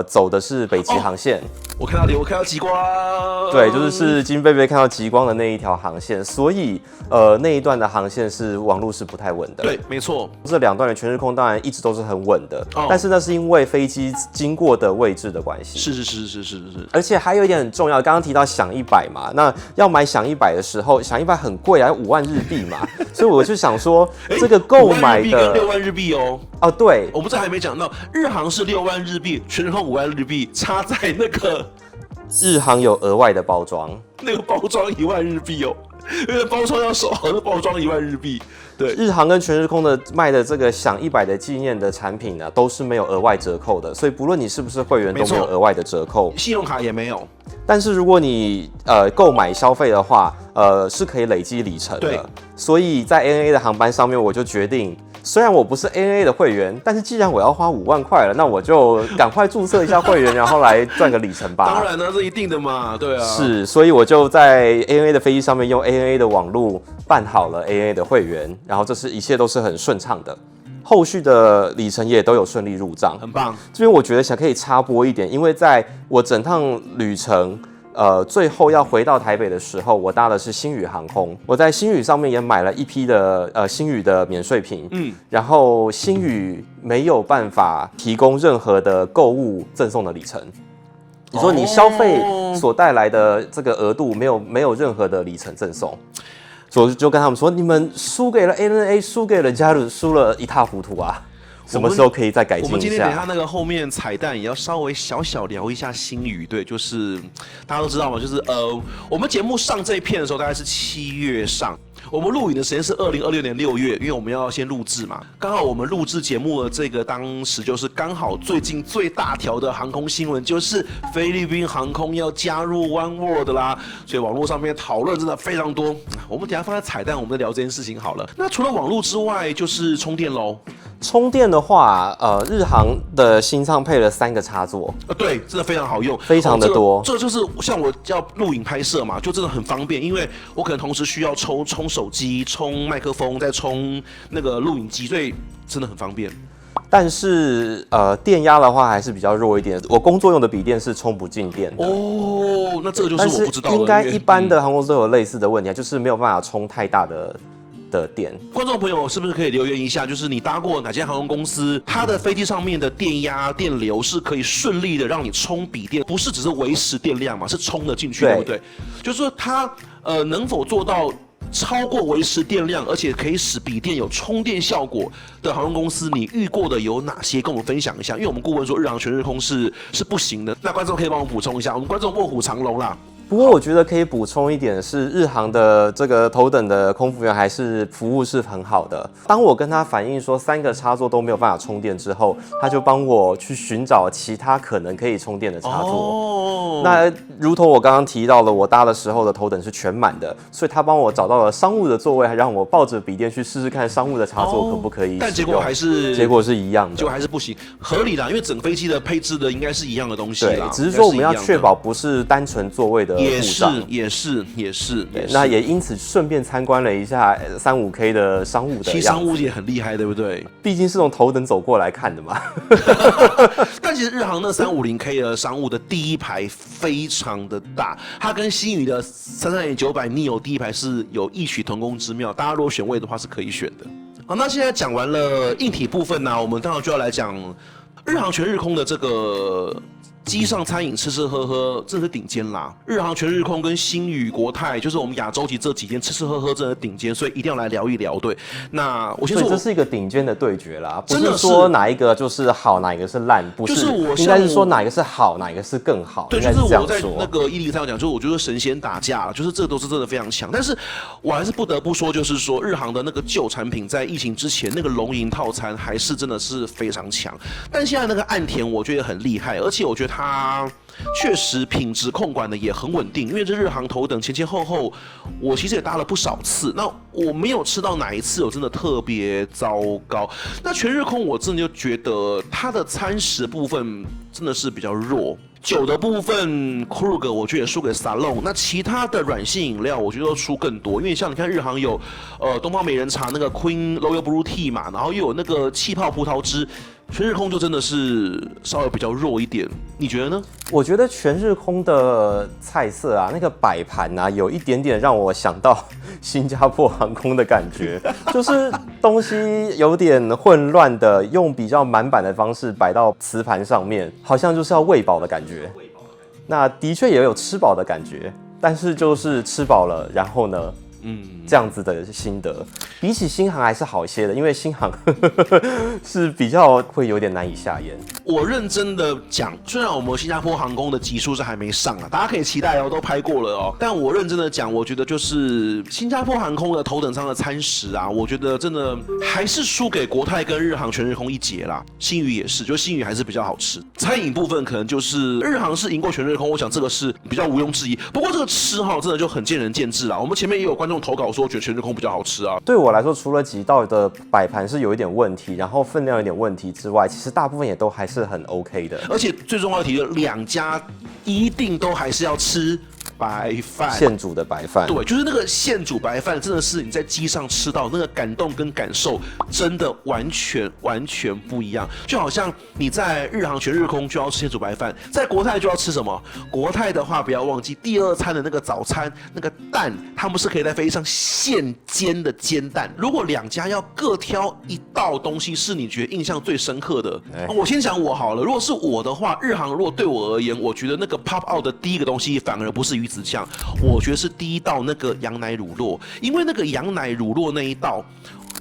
走的是北極航線。我看到極光。對，就是金貝貝看到極光的那一條航線，所以那一段的航線是網路是不太穩的。對，沒錯。這2段的全日空當然一直都是很穩的，但是那是因為飛機經過的位置的關係。是。而且還有一點很重要，剛剛提到響100嘛，那要買響100的時候，響100很貴啊，要5萬日幣嘛，所以我就想說，這個購買的6萬日幣哦。哦，對，我們這還沒講到，日航是6萬日幣，全日空5萬日幣，差在那個日航有額外的包裝，那個包裝1萬日幣哦，因為包裝要收好，那包裝1萬日幣。對，日航跟全日空的賣的這個響100的紀念的產品呢，都是沒有額外折扣的，所以不論你是不是會員都沒有額外的折扣，信用卡也沒有。但是如果你購買消費的話，是可以累積里程的。對，所以在 ANA 的航班上面，我就決定。雖然我不是 ANA 的會員，但是既然我要花5萬塊了，那我就趕快註冊一下會員，然後來賺個里程吧。當然了，這一定的嘛，對啊。是，所以我就在 ANA 的飛機上面用 ANA 的網路辦好了 ANA 的會員，然後一切都是很順暢的，後續的里程也都有順利入賬，很棒。這邊我覺得可以插播一點，因為在我整趟旅程。最後要回到台北的時候，我搭的是星宇航空。我在星宇上面也買了一批的星宇的免稅品，然後星宇沒有辦法提供任何的購物贈送的里程。你說你消費所帶來的這個額度沒有任何的里程贈送，所以我就跟他們說，你們輸給了 ANA， 輸給了加入，輸了一塌糊塗啊！什麼時候可以再改進一下？我们今天等一下那個後面彩蛋也要稍微小聊一下星宇，對，就是大家都知道嘛，就是我們節目上這一片的時候大概是7月上。我們錄影的時間是2026年6月，因為我們要先錄製嘛。剛好我們錄製節目的這個當時就是剛好最近最大條的航空新聞就是菲律賓航空要加入 Oneworld 啦，所以網絡上面討論真的非常多。我們等一下放在彩蛋，我們聊這件事情好了。那除了網絡之外，就是充電嘍。充電的話，日航的新上配了3個插座，對，真的非常好用，非常的多。這就是像我要錄影拍攝嘛，就真的很方便，因為我可能同時需要充手機、充麥克風、再充那個錄影機，所以真的很方便。但是電壓的話還是比較弱一點。我工作用的筆電是充不進電的。哦，那這個就是我不知道的。應該一般的航空公司都有類似的問題，就是沒有辦法充太大的電。觀眾朋友是不是可以留言一下？就是你搭過哪間航空公司，它的飛機上面的電壓、電流是可以順利的讓你充筆電，不是只是維持電量嘛，是充得進去，對不對？就是說它能否做到超過維持電量，而且可以使筆電有充電效果的航空公司，你遇過的有哪些？跟我們分享一下。因為我們顧問說日航全日空是不行的，那觀眾可以幫我補充一下。我們觀眾臥虎藏龍啦。不過我覺得可以補充一點是，日航的這個頭等的空服員還是服務是很好的。當我跟他反映說3個插座都沒有辦法充電之後，他就幫我去尋找其他可能可以充電的插座。那如同我剛剛提到了，我搭的時候的頭等是全滿的，所以他幫我找到了商務的座位，還讓我抱着筆電去試試看商務的插座可不可以。但結果是一樣的，結果還是不行，合理啦，因為整飛機的配置的應該是一樣的東西啦。對，只是說我們要確保不是單純座位的。也是，那也因此順便參觀了一下35K 的商務的樣子。其實商務也很厲害，對不對？畢竟是從頭等走過來看的嘛。但其實日航那350K 的商務的第一排非常的大，它跟星宇的330-900 neo 第一排是有異曲同工之妙。大家如果選位的話是可以選的。好，那現在講完了硬體部分呢，我們當然就要來講日航全日空的這個。機上餐飲吃吃喝喝真的是頂尖啦！日航全日空跟星宇國泰，就是我們亞洲級這幾間吃吃喝喝真的頂尖，所以一定要來聊一聊。對，那我先說，這是一個頂尖的對決啦，不是說哪一個就是好，哪一個是爛，不是，應該是說哪一個是好，哪一個是更好。對，就是我在那個103上講，就是我覺得神仙打架，就是這都是真的非常強。但是我還是不得不說，就是說日航的那個舊產品在疫情之前那個龍吟套餐還是真的是非常強，但現在那個岸田我覺得很厲害，而且我覺得它確實品質控管的也很穩定，因為這日航頭等前後後，我其實也搭了不少次，那我沒有吃到哪一次我真的特別糟糕。那全日空我真的就覺得它的餐食部分真的是比較弱。酒的部分 Krug 我覺得也輸給 Salon， 那其他的軟性飲料我覺得都輸更多，因為像你看日航有東方美人茶那個 Queen Royal Blue Tea 嘛，然後又有那個氣泡葡萄汁，全日空就真的是稍微比較弱一點，你覺得呢？我覺得全日空的菜色啊，那個擺盤啊，有一點點讓我想到新加坡航空的感覺，就是東西有點混亂的，用比較滿版的方式擺到瓷盤上面，好像就是要餵飽的感覺。那的確也有吃飽的感覺，但是就是吃飽了，然後呢？這樣子的心得，比起新航還是好一些的，因為新航是比較會有點難以下咽。我認真的講，雖然我們新加坡航空的集數是還沒上啊，大家可以期待哦，都拍過了哦。但我認真的講，我覺得就是新加坡航空的頭等艙的餐食啊，我覺得真的還是輸給國泰跟日航全日空一截啦。星宇也是，就星宇還是比較好吃。餐飲部分可能就是日航是贏過全日空，我想這個是比較毋庸置疑。不過這個吃哈，真的就很見仁見智啦。我們前面也有觀眾投稿說，覺得全日空比較好吃啊。對我來說，除了幾道的擺盤是有一點問題，然後分量有點問題之外，其實大部分也都還是很 OK 的。而且最重要的提的，兩家一定都還是要吃白飯，現煮的白飯。對，就是那個現煮白飯，真的是你在機上吃到那個感動跟感受，真的完全不一樣。就好像你在日航全日空就要吃現煮白飯，在國泰就要吃什麼？國泰的話不要忘記第二餐的那個早餐，那個蛋它他們是可以在飛機上現煎的煎蛋。如果兩家要各挑一道東西是你覺得印象最深刻的，我先講我好了。如果是我的話，日航如果对我而言，我覺得那個 pop out 的第一個東西反而不是魚子醬，我覺得是第一道那個羊奶乳酪，因為那個羊奶乳酪那一道。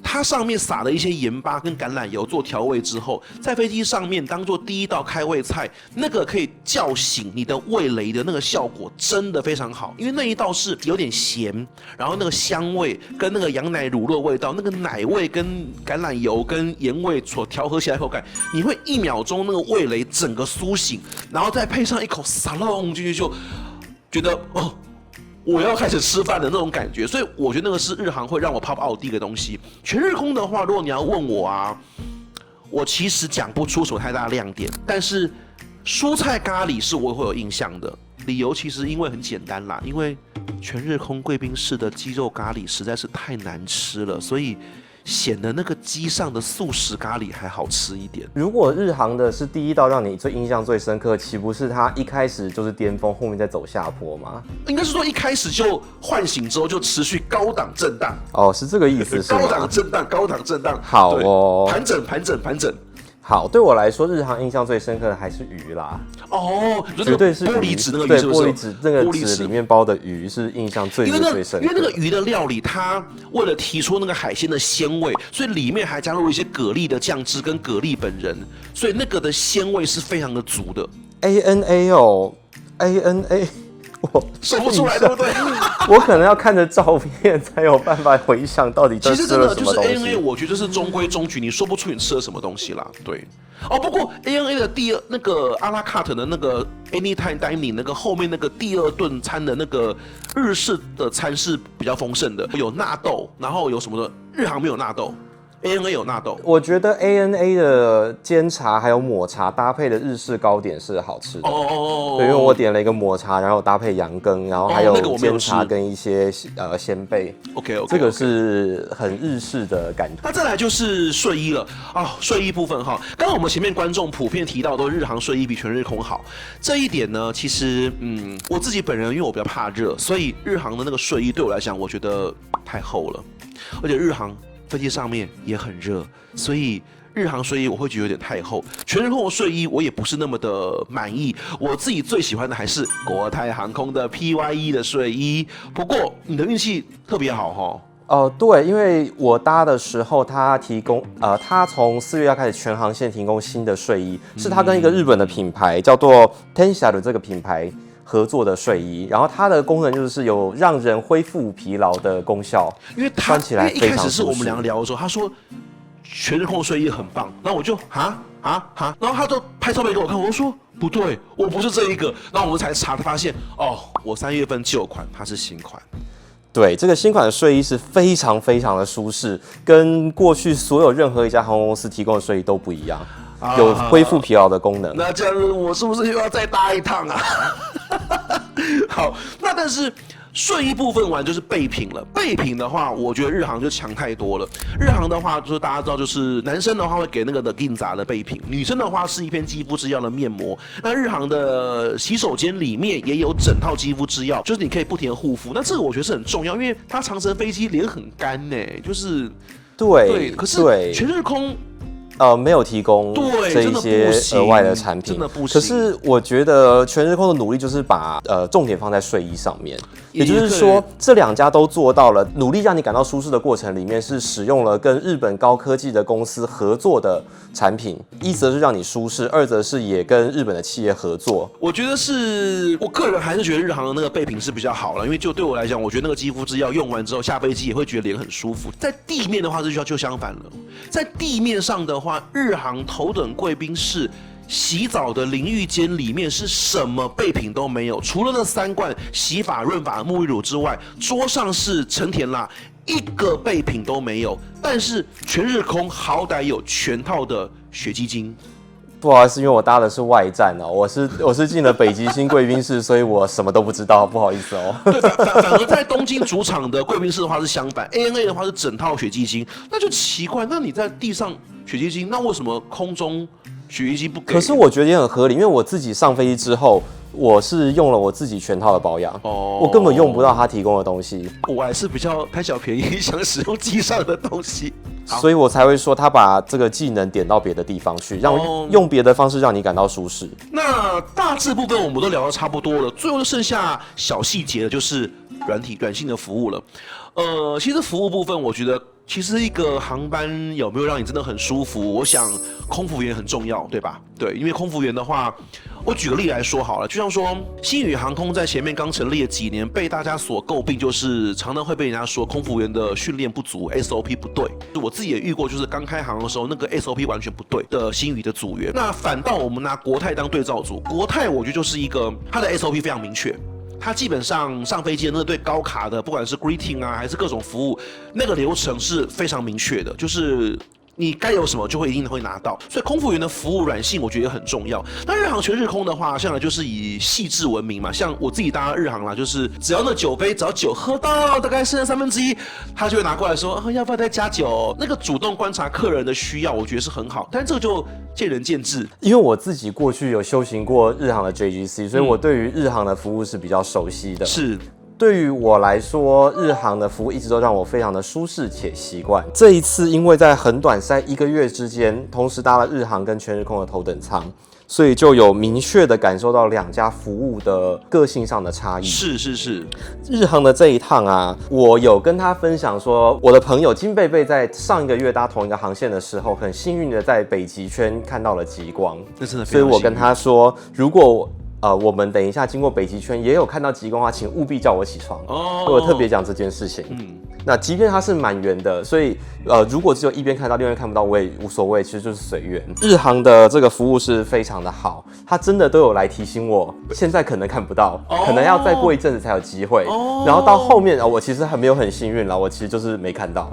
它上面撒了一些鹽巴跟橄欖油做調味之後，在飛機上面當做第一道開胃菜，那個可以叫醒你的味蕾的那個效果真的非常好，因為那一道是有點鹹，然後那個香味跟那個羊奶乳酪味道，那個奶味跟橄欖油跟鹽味所調和起來的口感，你會1秒鐘那個味蕾整個甦醒，然後再配上一口沙龍進去，就覺得哦。我要開始吃飯的那種感覺，所以我覺得那個是日航會讓我 pop out 第一個東西。全日空的話，如果你要問我啊，我其實講不出什麼太大亮點，但是蔬菜咖喱是我會有印象的。理由其實因為很簡單啦，因為全日空貴賓室的雞肉咖喱實在是太難吃了，所以顯得那個機上的素食咖喱還好吃一點。如果日航的是第一道讓你最印象最深刻，豈不是它一開始就是巔峰，後面再走下坡嗎？應該是說一開始就喚醒之後就持續高檔震盪。哦，是這個意思是嗎？高檔震盪，高檔震盪。好哦，盤整。好，对我來說，日航印象最深刻的還是魚啦。哦，絕對是玻璃紙那個魚，對，是不是？玻璃紙那個紙裡面包的魚是印象最深刻的。因為那個魚的料理，它為了提出那個海鮮的鮮味，所以裡面還加入一些蛤蜊的醬汁跟蛤蜊本人，所以那個的鮮味是非常的足的。ANA 哦 ，ANA。我說不出來，對不對？我可能要看着照片才有辦法回想到底這其實吃了什麼東西。真的就是 ANA， 我覺得是中規中矩，你說不出你吃了什麼東西啦。對，哦，不過 ANA 的第二那個阿拉卡特的那個 Anytime Dining 那個後面那個第二頓餐的那個日式的餐是比較豐盛的，有納豆，然後有什麼的，日航沒有納豆。ANA 有納豆，我覺得 ANA 的煎茶還有抹茶搭配的日式糕點是好吃的。哦，對，因為我點了一個抹茶，然後搭配羊羹，然後還有煎茶跟一些鮮貝。OK， 這個是很日式的感覺。那再來就是睡衣了啊，睡衣部分哈，剛剛我們前面觀眾普遍提到都日航睡衣比全日空好，這一點呢，其實我自己本人因為我比較怕熱，所以日航的那個睡衣對我來講，我覺得太厚了，而且日航飛機上面也很熱，所以日航睡衣我會覺得有點太厚。全日空的睡衣我也不是那麼的滿意，我自己最喜歡的還是國泰航空的 PYE 的睡衣。不過你的運氣特別好齁。對，因為我搭的時候，他提供他從4月要開始全航線提供新的睡衣，是他跟一個日本的品牌叫做 Tensha 的這個品牌合作的睡衣，然後它的功能就是有讓人恢復疲勞的功效，因為穿起来非常舒適。一開始是我們兩個聊的時候，他說全日空的睡衣很棒，然後我就然後他就拍照片給我看，我就說不對，我不是這一個，然後我們才查，發現我3月份舊款，它是新款。對，這個新款的睡衣是非常非常的舒適，跟過去所有任何一家航空公司提供的睡衣都不一樣。有恢復疲勞的功能。那這樣我是不是又要再搭一趟啊？好，那但是睡衣部分完就是備品了。備品的話，我覺得日航就強太多了。日航的話，就是大家知道，就是男生的話會給那個的 Ginza 的備品，女生的話是一片肌膚之鑰的面膜。那日航的洗手間裡面也有整套肌膚之鑰，就是你可以不停的護膚。那這個我覺得是很重要，因為它長程飛機臉很乾呢，就是對。可是全日空。沒有提供這一些額外的產品，可是我覺得全日空的努力就是把重點放在睡衣上面，也就是說這兩家都做到了，努力讓你感到舒適的過程裡面是使用了跟日本高科技的公司合作的產品，一則是讓你舒適，二則是也跟日本的企業合作。我覺得是我個人還是覺得日航的那個備品是比較好了，因為就對我來講，我覺得那個肌膚之鑰用完之後下飛機也會覺得臉很舒服。在地面的話就相反了，在地面上的話，日航頭等貴賓室洗澡的淋浴間裡面是什麼備品都沒有，除了那3罐洗髮、潤髮、沐浴乳之外，桌上是成田啦，一個備品都沒有。但是全日空好歹有全套的雪肌精。不好意思，因為我搭的是外站哦，我是进了北極星貴賓室，所以我什麼都不知道，不好意思哦。對，反而在東京主場的貴賓室的話是相反，ANA 的話是整套雪肌精，那就奇怪，那你在地上雪肌精，那為什麼空中雪肌精不給？可是我覺得也很合理，因為我自己上飛機之後，我是用了我自己全套的保養，我根本用不到他提供的東西。我還是比較貪小便宜，想使用機上的東西，所以我才會說他把這個技能點到別的地方去，讓用別的方式讓你感到舒適。那大致部分我們都聊得差不多了，最後就剩下小細節的就是軟性的服務了。其實服務部分，我覺得其實一個航班有沒有讓你真的很舒服，我想空服員很重要，對吧？對，因為空服員的話，我舉個例來說好了，就像說星宇航空在前面剛成立了幾年，被大家所詬病就是常常會被人家說空服員的訓練不足 ，SOP 不對。我自己也遇過，就是剛開航的時候那個 SOP 完全不對的星宇的組員。那反倒我們拿國泰當對照組，國泰我覺得就是一個它的 SOP 非常明確。它基本上上飛機的那對高卡的，不管是 greeting 啊還是各種服務，那個流程是非常明確的，就是你該有什麼就会一定會拿到。所以空服員的服務軟性我覺得也很重要。那日航全日空的話，向來就是以細緻聞名嘛。像我自己搭日航啦，就是只要那酒杯，只要酒喝到大概剩下1/3，他就會拿過來說，要不要再加酒？那個主動觀察客人的需要，我覺得是很好。但這個就見仁見智。因為我自己過去有修行過日航的 JGC， 所以我對於日航的服務是比較熟悉的。是。對於我來說，日航的服務一直都讓我非常的舒適且習慣。這一次，因為在很短在1個月之間，同時搭了日航跟全日空的頭等艙，所以就有明確的感受到兩家服務的個性上的差異。是。日航的這一趟啊，我有跟他分享說，我的朋友金貝貝在上1個月搭同一個航線的時候，很幸運的在北極圈看到了極光。那真的非常幸運。所以我跟他說，如果我們等一下經過北極圈也有看到極光的話，請務必叫我起床。我特別講這件事情。那即便它是滿員的，所以如果只有一邊看到，另外一邊看不到，我也無所謂，其實就是隨緣。日航的這個服務是非常的好，他真的都有來提醒我，現在可能看不到，可能要再過一陣子才有機會。然後到後面我其實還沒有很幸運啦，我其實就是沒看到。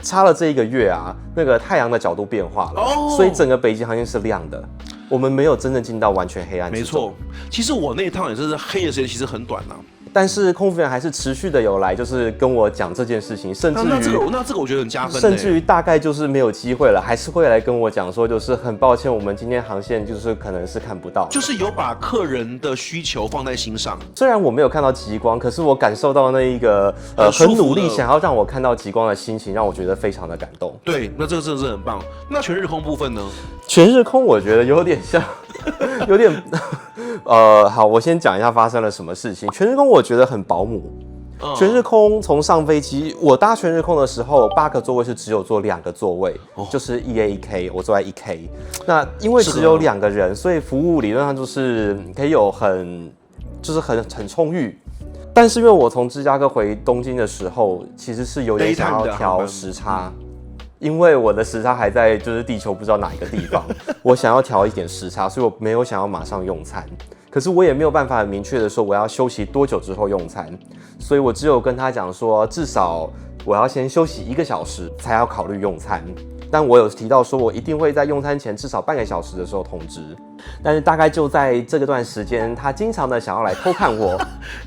差了這1個月啊，那個太陽的角度變化了，所以整個北極航線是亮的。我們沒有真正進到完全黑暗之中。沒錯，其實我那一趟也是黑的時間其實很短啊。但是空服員還是持續的有來，就是跟我講這件事情，甚至於那這個我覺得很加分。甚至於大概就是沒有機會了，還是會來跟我講說，就是很抱歉，我們今天航線就是可能是看不到，就是有把客人的需求放在心上。雖然我沒有看到極光，可是我感受到那一個很努力想要讓我看到極光的心情，讓我覺得非常的感動。對，那這個真的是很棒。那全日空部分呢？全日空我覺得有點像，有點好，我先講一下發生了什麼事情。全日空我覺得很保姆。全日空從上飛機，我搭全日空的時候，8個座位是只有坐2個座位，就是1A 1K，我坐在1K。那因為只有2個人，所以服務理論上就是可以有很充裕。但是因為我從芝加哥回東京的時候，其實是有點想要調時差。因為我的時差還在就是地球不知道哪一個地方，我想要調一點時差，所以我沒有想要馬上用餐。可是我也沒有辦法很明確的說我要休息多久之後用餐，所以我只有跟他講說，至少我要先休息1個小時才要考慮用餐。但我有提到說我一定會在用餐前至少半個小時的時候通知。但是大概就在這個段時間，他經常的想要來偷看我，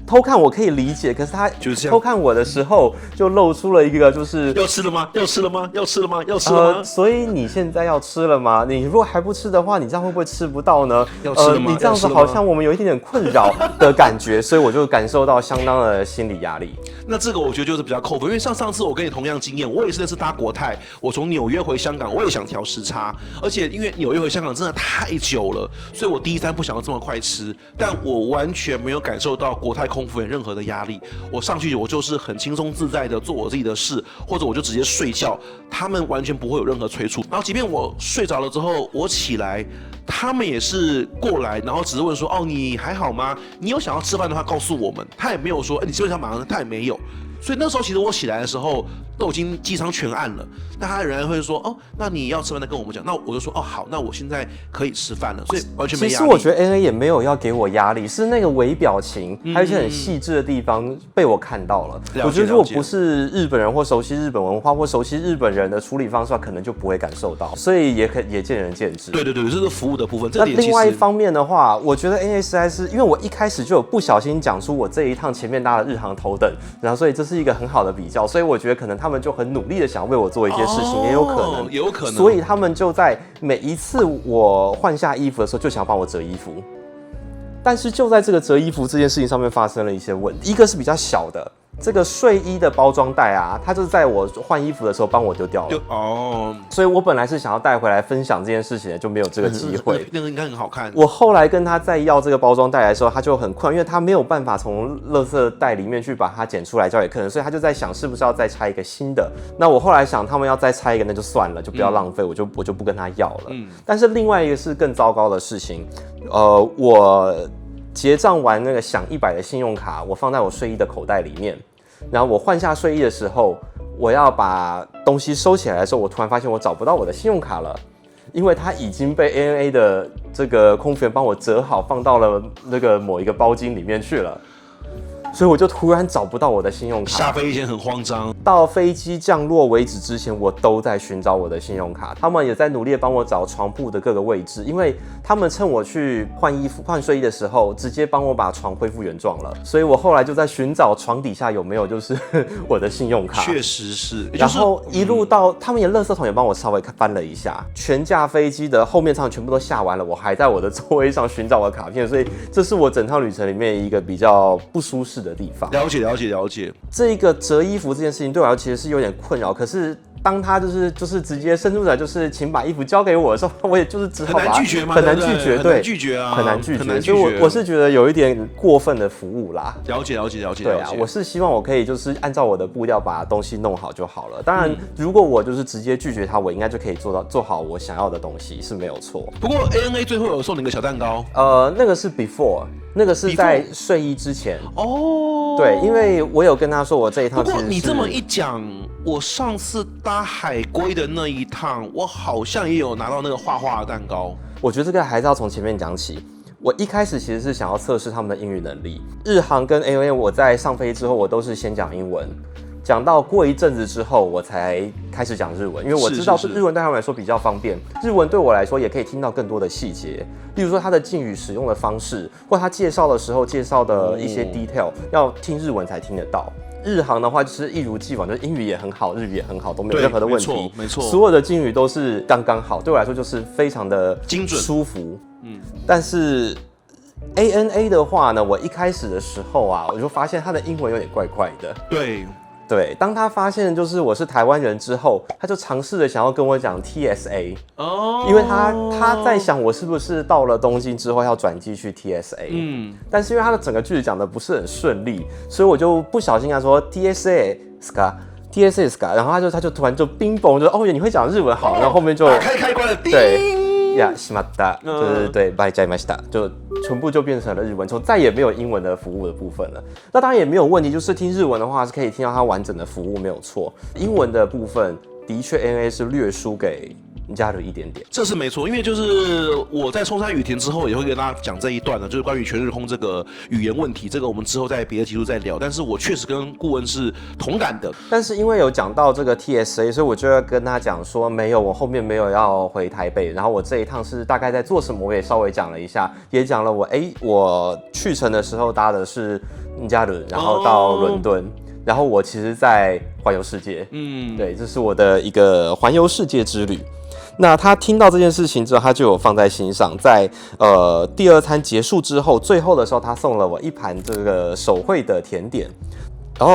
偷看我可以理解，可是他偷看我的時候就露出了一個就是要吃了嗎？要吃了嗎？要吃了嗎？要吃了嗎？所以你現在要吃了嗎？你如果還不吃的話，你這樣會不會吃不到呢？要吃了嗎？你這樣子好像我們有一点點困擾的感覺，所以我就感受到相當的心理壓力。那這個我覺得就是比較扣分，因為上次我跟你同樣經驗，我也是那次搭國泰，我從紐約回香港，我也想調時差，而且因為紐約回香港真的太久了，所以我第一餐不想要這麼快吃，但我完全沒有感受到國泰空服員任何的壓力。我上去我就是很輕鬆自在的做我自己的事，或者我就直接睡覺，他們完全不會有任何催促。然後即便我睡着了之後，我起來，他們也是過來，然後只是問說，哦，你還好嗎？你有想要吃飯的話告訴我們。他也沒有說，你基本上馬上，他也沒有。所以那時候其實我起來的時候都已經機艙全暗了，但他仍然會說，哦，那你要吃飯再跟我們講。那我就說，哦，好，那我現在可以吃飯了，所以完全沒壓力。其實我覺得 ANA 也沒有要給我壓力，是那個微表情，還有一些很細緻的地方被我看到了。我覺得如果不是日本人或熟悉日本文化或熟悉日本人的處理方式的話，可能就不會感受到，所以也見仁見智。對，這是服務的部分。那另外一方面的話，我覺得 ANA 實在是因為我一開始就有不小心講出我這一趟前面搭的日航頭等，然後所以這是一個很好的比較，所以我覺得可能他們就很努力的想要為我做一些事情，也有可能，所以他們就在每一次我换下衣服的时候，就想要幫我折衣服。但是就在這個折衣服這件事情上面發生了一些問題，一個是比較小的。這個睡衣的包裝袋啊，它就是在我換衣服的時候幫我丟掉了。哦，所以我本來是想要帶回來分享這件事情的，就沒有這個機會。那個應該很好看。我後來跟他再要這個包裝袋來的時候，他就很困，因為他沒有辦法從垃圾袋裡面去把它撿出來交給客人，所以他就在想是不是要再拆一個新的。那我後來想，他們要再拆一個，那就算了，就不要浪費，我就不跟他要了。但是另外一個是更糟糕的事情，我結賬完那個享100的信用卡，我放在我睡衣的口袋裡面。然後我換下睡衣的時候，我要把東西收起來的時候，我突然發現我找不到我的信用卡了，因為它已經被 ANA 的這個空服員幫我折好，放到了那個某一個包巾裡面去了。所以我就突然找不到我的信用卡。下飛機前很慌張，到飛機降落為止之前，我都在尋找我的信用卡。他們也在努力幫我找床鋪的各個位置，因為他們趁我去換衣服、換睡衣的时候，直接幫我把床恢復原狀了。所以我後來就在尋找床底下有沒有就是我的信用卡。確實是。然後一路到他們也垃圾桶也幫我稍微翻了一下，全架飛機的後面艙全部都下完了，我還在我的座位上尋找我的卡片，所以這是我整趟旅程裡面一個比較不舒適的地方。了解。這個折衣服這件事情對我來說其實是有點困擾，可是當他就是直接伸出來，就是請把衣服交給我的時候，我也就是只好把很難拒絕嘛，很難拒絕，對，很难拒絕啊，很難拒絕。所以我是覺得有一點過分的服務啦。了解。對啊，我是希望我可以就是按照我的步調把東西弄好就好了。當然，如果我就是直接拒絕他，我應該就可以做好我想要的東西是没有錯。不過 ANA 最後有送你個小蛋糕，那個是 before。那個是在睡衣之前哦，對，因為我有跟他說我這一趟其實是。不過你這麼一講，我上次搭海龜的那一趟，我好像也有拿到那個畫的蛋糕。我覺得這個還是要從前面講起。我一開始其實是想要測試他們的英語能力。日航跟 ANA 我在上飛機之後，我都是先講英文。講到過一陣子之後，我才開始講日文，因為我知道日文對他們來說比較方便。日文對我來說也可以聽到更多的細節，例如說他的敬語使用的方式，或他介紹的時候介紹的一些 detail，要聽日文才聽得到。日航的話就是一如既往，就是英語也很好，日語也很好，都沒有任何的問題。沒錯，所有的敬語都是剛剛好，對我來說就是非常的精準、舒服。但是 ANA 的話呢，我一開始的時候啊，我就發現他的英文有點怪怪的。對，當他發現就是我是台灣人之後，他就嘗試着想要跟我講 TSA，因為他在想我是不是到了東京之後要轉機去 TSA，但是因為他的整個句子講的不是很順利，所以我就不小心跟他說 TSA TSA，然後他就突然就冰崩，就你會講日文好，然後後面就打開開關了，對。呀，しまった，對，バレちゃいました，就全部就變成了日文，就再也沒有英文的服務的部分了。那當然也沒有問題，就是聽日文的話是可以聽到它完整的服務，沒有錯。英文的部分的確 ANA 是略輸給JAL一點點，這是沒錯，因為就是我在松山羽田之後也會跟大家講這一段的，就是關於全日空這個語言問題，這個我們之後在別的集數再聊。但是我確實跟顧問是同感的。但是因為有講到這個 TSA， 所以我就要跟他講說，沒有，我後面沒有要回台北，然後我這一趟是大概在做什麼，我也稍微講了一下，也講了我去程的時候搭的是JAL，然後到倫敦。然後我其實在環遊世界，對，這是我的一個環遊世界之旅。那他聽到這件事情之後，他就有放在心上。在第二餐結束之後，最後的時候，他送了我一盤這個手繪的甜點，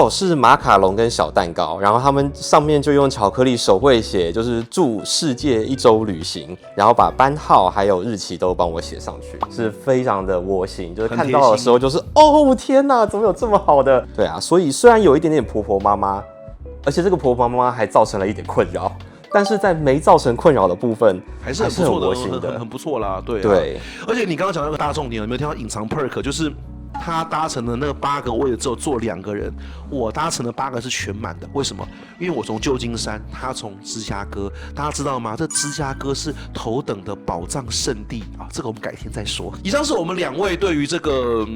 是馬卡龍跟小蛋糕。然后他們上面就用巧克力手繪寫，就是祝世界1週旅行，然後把班號還有日期都幫我寫上去，是非常的窩心。就是看到的時候，就是天哪，怎麼有這麼好的？對啊，所以雖然有一點點婆婆媽媽，而且這個婆婆媽媽還造成了一點困擾。但是在沒造成困擾的部分，還是很窩心的，很不錯啦，對。而且你剛剛講那個大重點，有沒有聽到隱藏 perk？就是他搭乘的那個8個位置只有坐2個人，我搭乘的8個是全滿的。為什麼？因為我從舊金山，他從芝加哥，大家知道嗎？這芝加哥是頭等的寶藏聖地啊，這個我們改天再說。以上是我們2位對於這個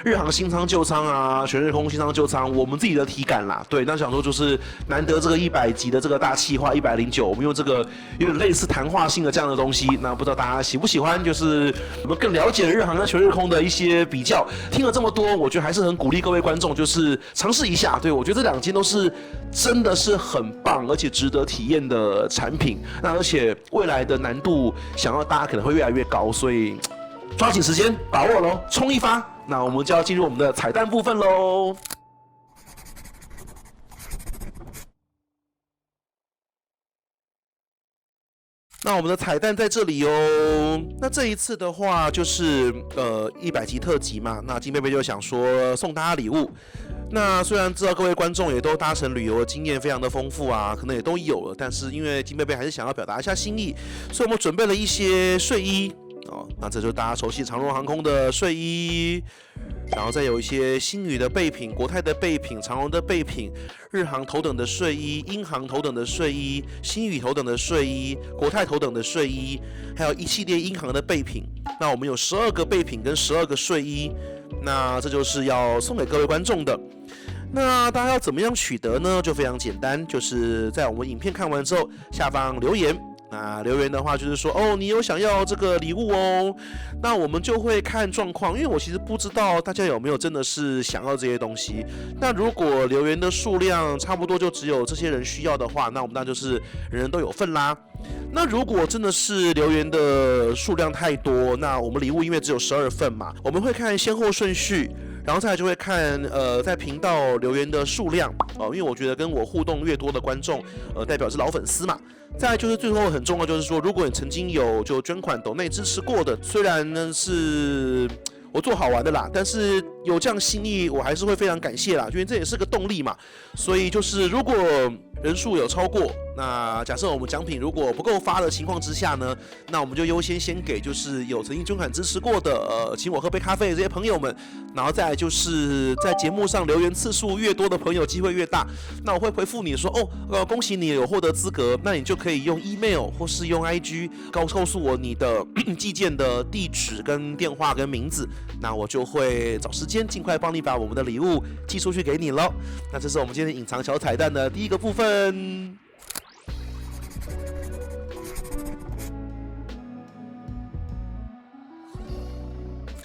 日航新艙舊艙啊，全日空新艙舊艙，我們自己的體感啦。對，那想說就是難得這個100集的這個大企劃109，我們用這個有點類似談話性的這樣的東西，那不知道大家喜不喜歡？就是我們更了解日航跟全日空的一些比較。聽了這麼多，我覺得還是很鼓勵各位觀眾，就是嘗試一下。對，我覺得這2間都是真的是很棒，而且值得體驗的產品。那而且未來的難度，想要大家可能會越來越高，所以抓緊時間，把握咯，衝一發！那我們就要進入我們的彩蛋部分咯。那我們的彩蛋在這裡哦。那這一次的話就是100集特輯嘛，那金貝貝就想說送大家禮物。那雖然知道各位觀眾也都搭乘旅遊的經驗非常的豐富啊，可能也都有了，但是因為金貝貝還是想要表達一下心意，所以我們準備了一些睡衣哦。那這就是大家熟悉長榮航空的睡衣，然後再有一些星宇的備品、國泰的備品、長榮的備品、日航頭等的睡衣、英航頭等的睡衣、星宇頭等的睡衣、國泰頭等的睡衣，還有一系列英航的備品。那我們有12個備品跟12個睡衣，那這就是要送給各位觀眾的。那大家要怎麼樣取得呢？就非常簡單，就是在我們影片看完之後，下方留言。那留言的話就是說，哦，你有想要這個禮物哦，那我們就會看狀況，因為我其實不知道大家有沒有真的是想要這些東西。那如果留言的數量差不多就只有這些人需要的話，那我們當然就是人人都有份啦。那如果真的是留言的数量太多，那我们禮物因為只有12份嘛，我們會看先後順序。然後再來就會看在頻道留言的數量哦，因為我覺得跟我互動越多的觀眾，代表是老粉絲嘛。再來就是最後很重要，就是說如果你曾經有就捐款抖內支持過的，雖然呢是我做好玩的啦，但是有這樣心意，我還是會非常感謝啦，因為這也是個動力嘛。所以就是如果人數有超過，那假設我們獎品如果不夠發的情況之下呢，那我們就優先給就是有曾經捐款支持過的，請我喝杯咖啡的這些朋友們，然後再來就是在節目上留言次數越多的朋友，機會越大。那我會回復你說，恭喜你有獲得資格，那你就可以用 email 或是用 IG 告訴我你的寄件的地址跟電話跟名字，那我就會找時間盡快幫你把我們的禮物寄出去給你咯。那這是我們今天隱藏小彩蛋的第一個部分。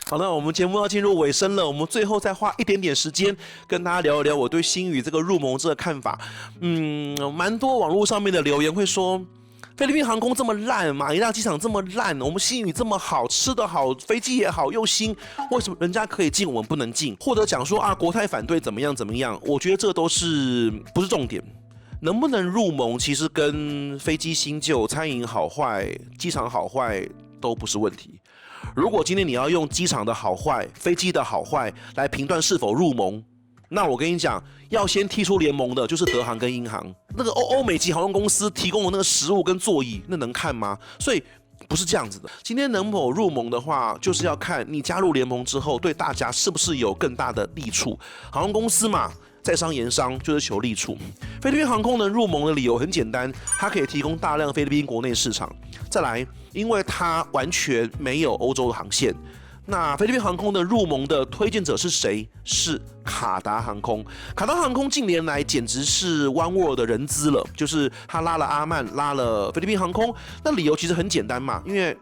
好了，我們節目要進入尾聲了，我們最後再花一點點時間跟大家聊一聊我對星宇這個入盟這個看法。蠻多網絡上面的留言會說，菲律賓航空這麼爛，馬尼拉機場這麼爛，我們星宇這麼好，吃得好，飛機也好又新，為什麼人家可以進我們不能進？或者講說啊，國泰反對怎麼樣？我覺得這都是不是重點。能不能入盟，其實跟飛機新舊、餐飲好壞、機場好壞都不是問題。如果今天你要用機場的好壞、飛機的好壞來評斷是否入盟，那我跟你講，要先踢出聯盟的就是德航跟英航。那個歐美級航空公司提供的那個食物跟座椅，那能看嗎？所以不是這樣子的。今天能否入盟的話，就是要看你加入聯盟之後，對大家是不是有更大的利處。航空公司嘛，在商言商就是求利處。菲律賓航空能入盟的理由很簡單，它可以提供大量菲律賓國內市場。再來，因為它完全沒有歐洲的航線。那菲律賓航空的入盟的推薦者是誰？是卡達航空。卡達航空近年來簡直是 One World 的人資了，就是他拉了阿曼，拉了菲律賓航空。那理由其實很簡單嘛，因為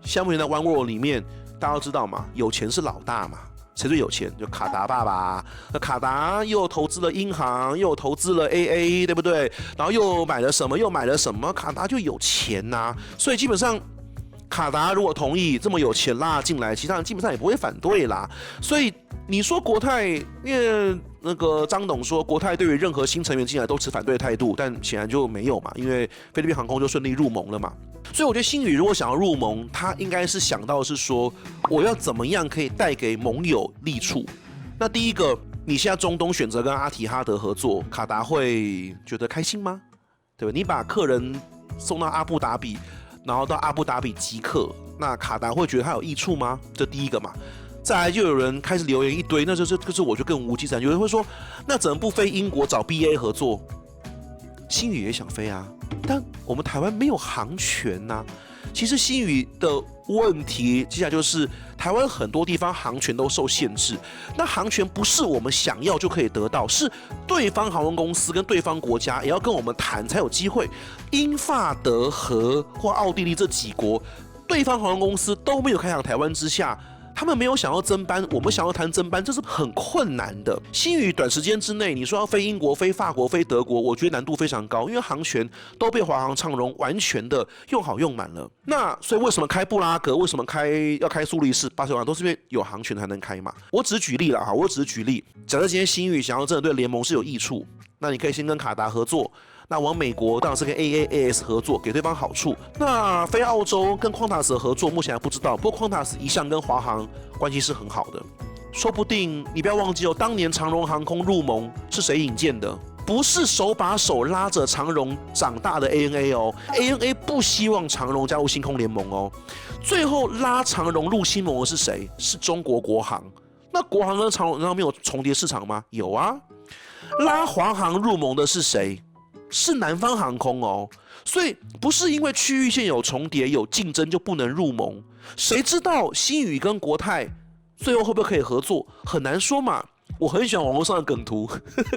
像目前在 One World 裡面，大家都知道嘛，有錢是老大嘛。誰最有錢？就卡達爸爸。那卡達又投資了英航，又投資了 AA， 對不對？然後又買了什麼？卡達就有錢吶。所以基本上，卡達如果同意這麼有錢拉進來，其他人基本上也不會反對啦。所以你說國泰，因為那個張董說國泰對於任何新成員進來都持反對態度，但顯然就沒有嘛，因為菲律賓航空就順利入盟了嘛。所以我覺得星宇如果想要入盟，他應該是想到的是說，我要怎麼樣可以帶給盟友利處。那第一個，你現在中東選擇跟阿提哈德合作，卡達會覺得開心嗎？對吧？你把客人送到阿布達比，然後到阿布達比集客，那卡達會覺得他有益處嗎？這第一個嘛。再來就有人開始留言一堆，那就是我就更無稽了。有人會說，那怎麼不飛英國找 BA 合作？星宇也想飛啊，但我們台灣沒有航權吶。其實星宇的問題，接下來就是台灣很多地方航權都受限制。那航權不是我們想要就可以得到，是對方航空公司跟對方國家也要跟我們談才有機會。英法德荷或奧地利這幾國，對方航空公司都沒有開航台灣之下，他們沒有想要增班，我們想要談增班，這是很困難的。星宇短時間之內，你說要飛英國、飛法國、飛德國，我覺得難度非常高，因為航權都被華航、長榮完全的用好用滿了。那所以為什麼開布拉格？為什麼要開蘇黎世、巴塞羅那？都是因為有航權才能開嘛。我只是舉例了哈，假設今天星宇想要真的對聯盟是有益處，那你可以先跟卡達合作。那往美國當然是跟 AAS 合作，給對方好處。那飛澳洲跟 Qantas 的合作，目前還不知道。不過 Qantas 一向跟華航關係是很好的，說不定你不要忘記哦，當年長榮航空入盟是誰引薦的？不是手把手拉着長榮長大的 ANA 哦 ，ANA 不希望長榮加入星空聯盟哦。最後拉長榮入星盟的是誰？是中國國航。那國航跟長榮難道沒有重疊市場嗎？有啊。拉華航入盟的是誰？是南方航空哦，所以不是因為區域線有重疊有競爭就不能入盟。誰知道星宇跟國泰最後會不會可以合作？很難說嘛。我很喜歡網絡上的梗圖，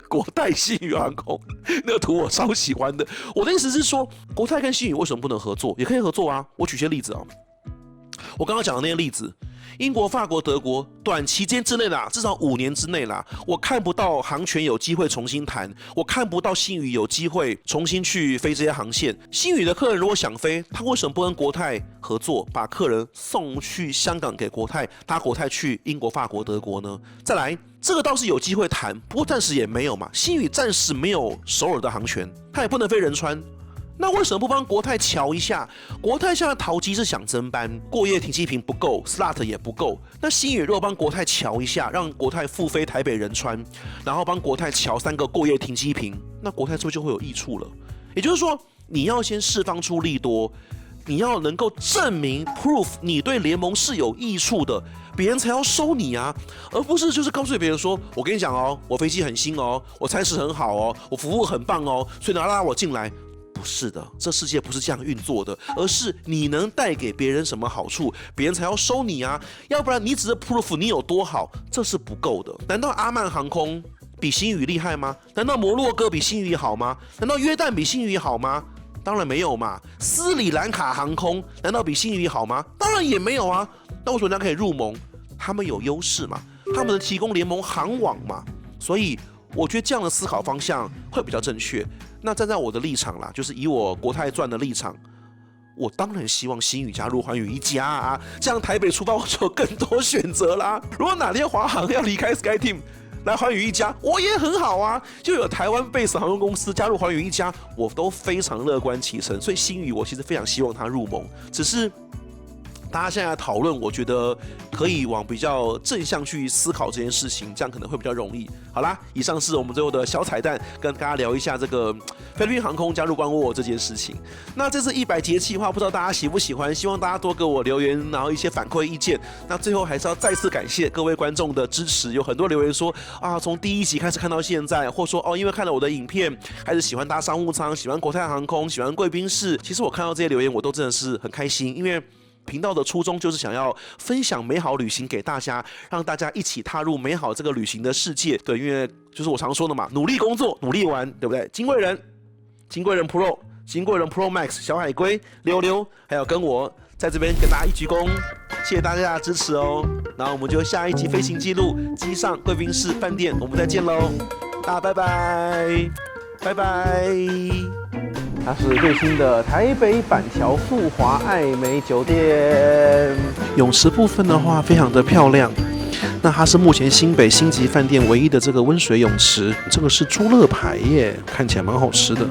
國泰星宇航空那個圖我超喜歡的。我的意思是說，國泰跟星宇為什麼不能合作？也可以合作啊。我舉些例子啊，我剛剛講的那些例子。英國、法國、德國，短期間之內啦，至少5年之內啦，我看不到航權有機會重新談，我看不到星宇有機會重新去飛這些航線。星宇的客人如果想飛，他為什麼不跟國泰合作，把客人送去香港給國泰，搭國泰去英國、法國、德國呢？再來，這個倒是有機會談，不過暫時也沒有嘛。星宇暫時沒有首爾的航權，他也不能飛仁川。那為什麼不幫國泰喬一下？國泰現在桃機是想增班，過夜停機坪不夠 ，slot 也不夠。那星宇如果幫國泰喬一下，讓國泰復飛台北仁川，然後幫國泰喬3個過夜停機坪，那國泰是不是就會有益處了？也就是說，你要先釋放出利多，你要能夠證明 proof 你對聯盟是有益處的，別人才要收你啊，而不是就是告訴別人說，我跟你講哦，我飛機很新哦，我餐食很好哦，我服務很棒哦，所以你要拉我進來。不是的，這世界不是這樣運作的，而是你能帶給別人什麼好處，別人才要收你啊，要不然你只是 proof 你有多好，這是不夠的。難道阿曼航空比星宇厲害嗎？難道摩洛哥比星宇好嗎？難道約旦比星宇好嗎？當然沒有嘛。斯里蘭卡航空難道比星宇好嗎？當然也沒有啊。那為什麼人家可以入盟？他們有優勢嘛，他們能提供聯盟航網嘛，所以我覺得這樣的思考方向會比較正確。那站在我的立場啦，就是以我國泰賺的立場，我當然希望星宇加入寰宇一家啊，這樣台北出發我就有更多選擇啦。如果哪天華航要離開 SkyTeam 來寰宇一家，我也很好啊，就有台灣 base 航空公司加入寰宇一家，我都非常樂觀其成。所以星宇我其實非常希望他入盟，只是大家現在討論，我覺得可以往比較正向去思考這件事情，這樣可能會比較容易。好啦，以上是我們最後的小彩蛋，跟大家聊一下這個菲律賓航空加入關沃這件事情。那這次100集的企劃，不知道大家喜不喜歡？希望大家多給我留言，然後一些反饋意見。那最後還是要再次感謝各位觀眾的支持，有很多留言說啊，從第1集開始看到現在，或說哦，因為看了我的影片，還是喜歡搭商務艙，喜歡國泰航空，喜歡貴賓室。其實我看到這些留言，我都真的是很開心，因為頻道的初衷就是想要分享美好旅行給大家，讓大家一起踏入美好這個旅行的世界。對，因為就是我常說的嘛，努力工作，努力玩，對不對？金貴人 Pro、金貴人 Pro Max、小海龜、溜溜，還有跟我在這邊跟大家一鞠躬，謝謝大家的支持哦。然後我們就下一集飛行記錄機上貴賓室飯店，我們再見嘍，大家拜拜，拜拜。它是最新的台北板橋富華艾美酒店。泳池部分的話，非常的漂亮。那它是目前新北星級飯店唯一的這個溫水泳池，這個是豬肋排耶，看起來蠻好吃的。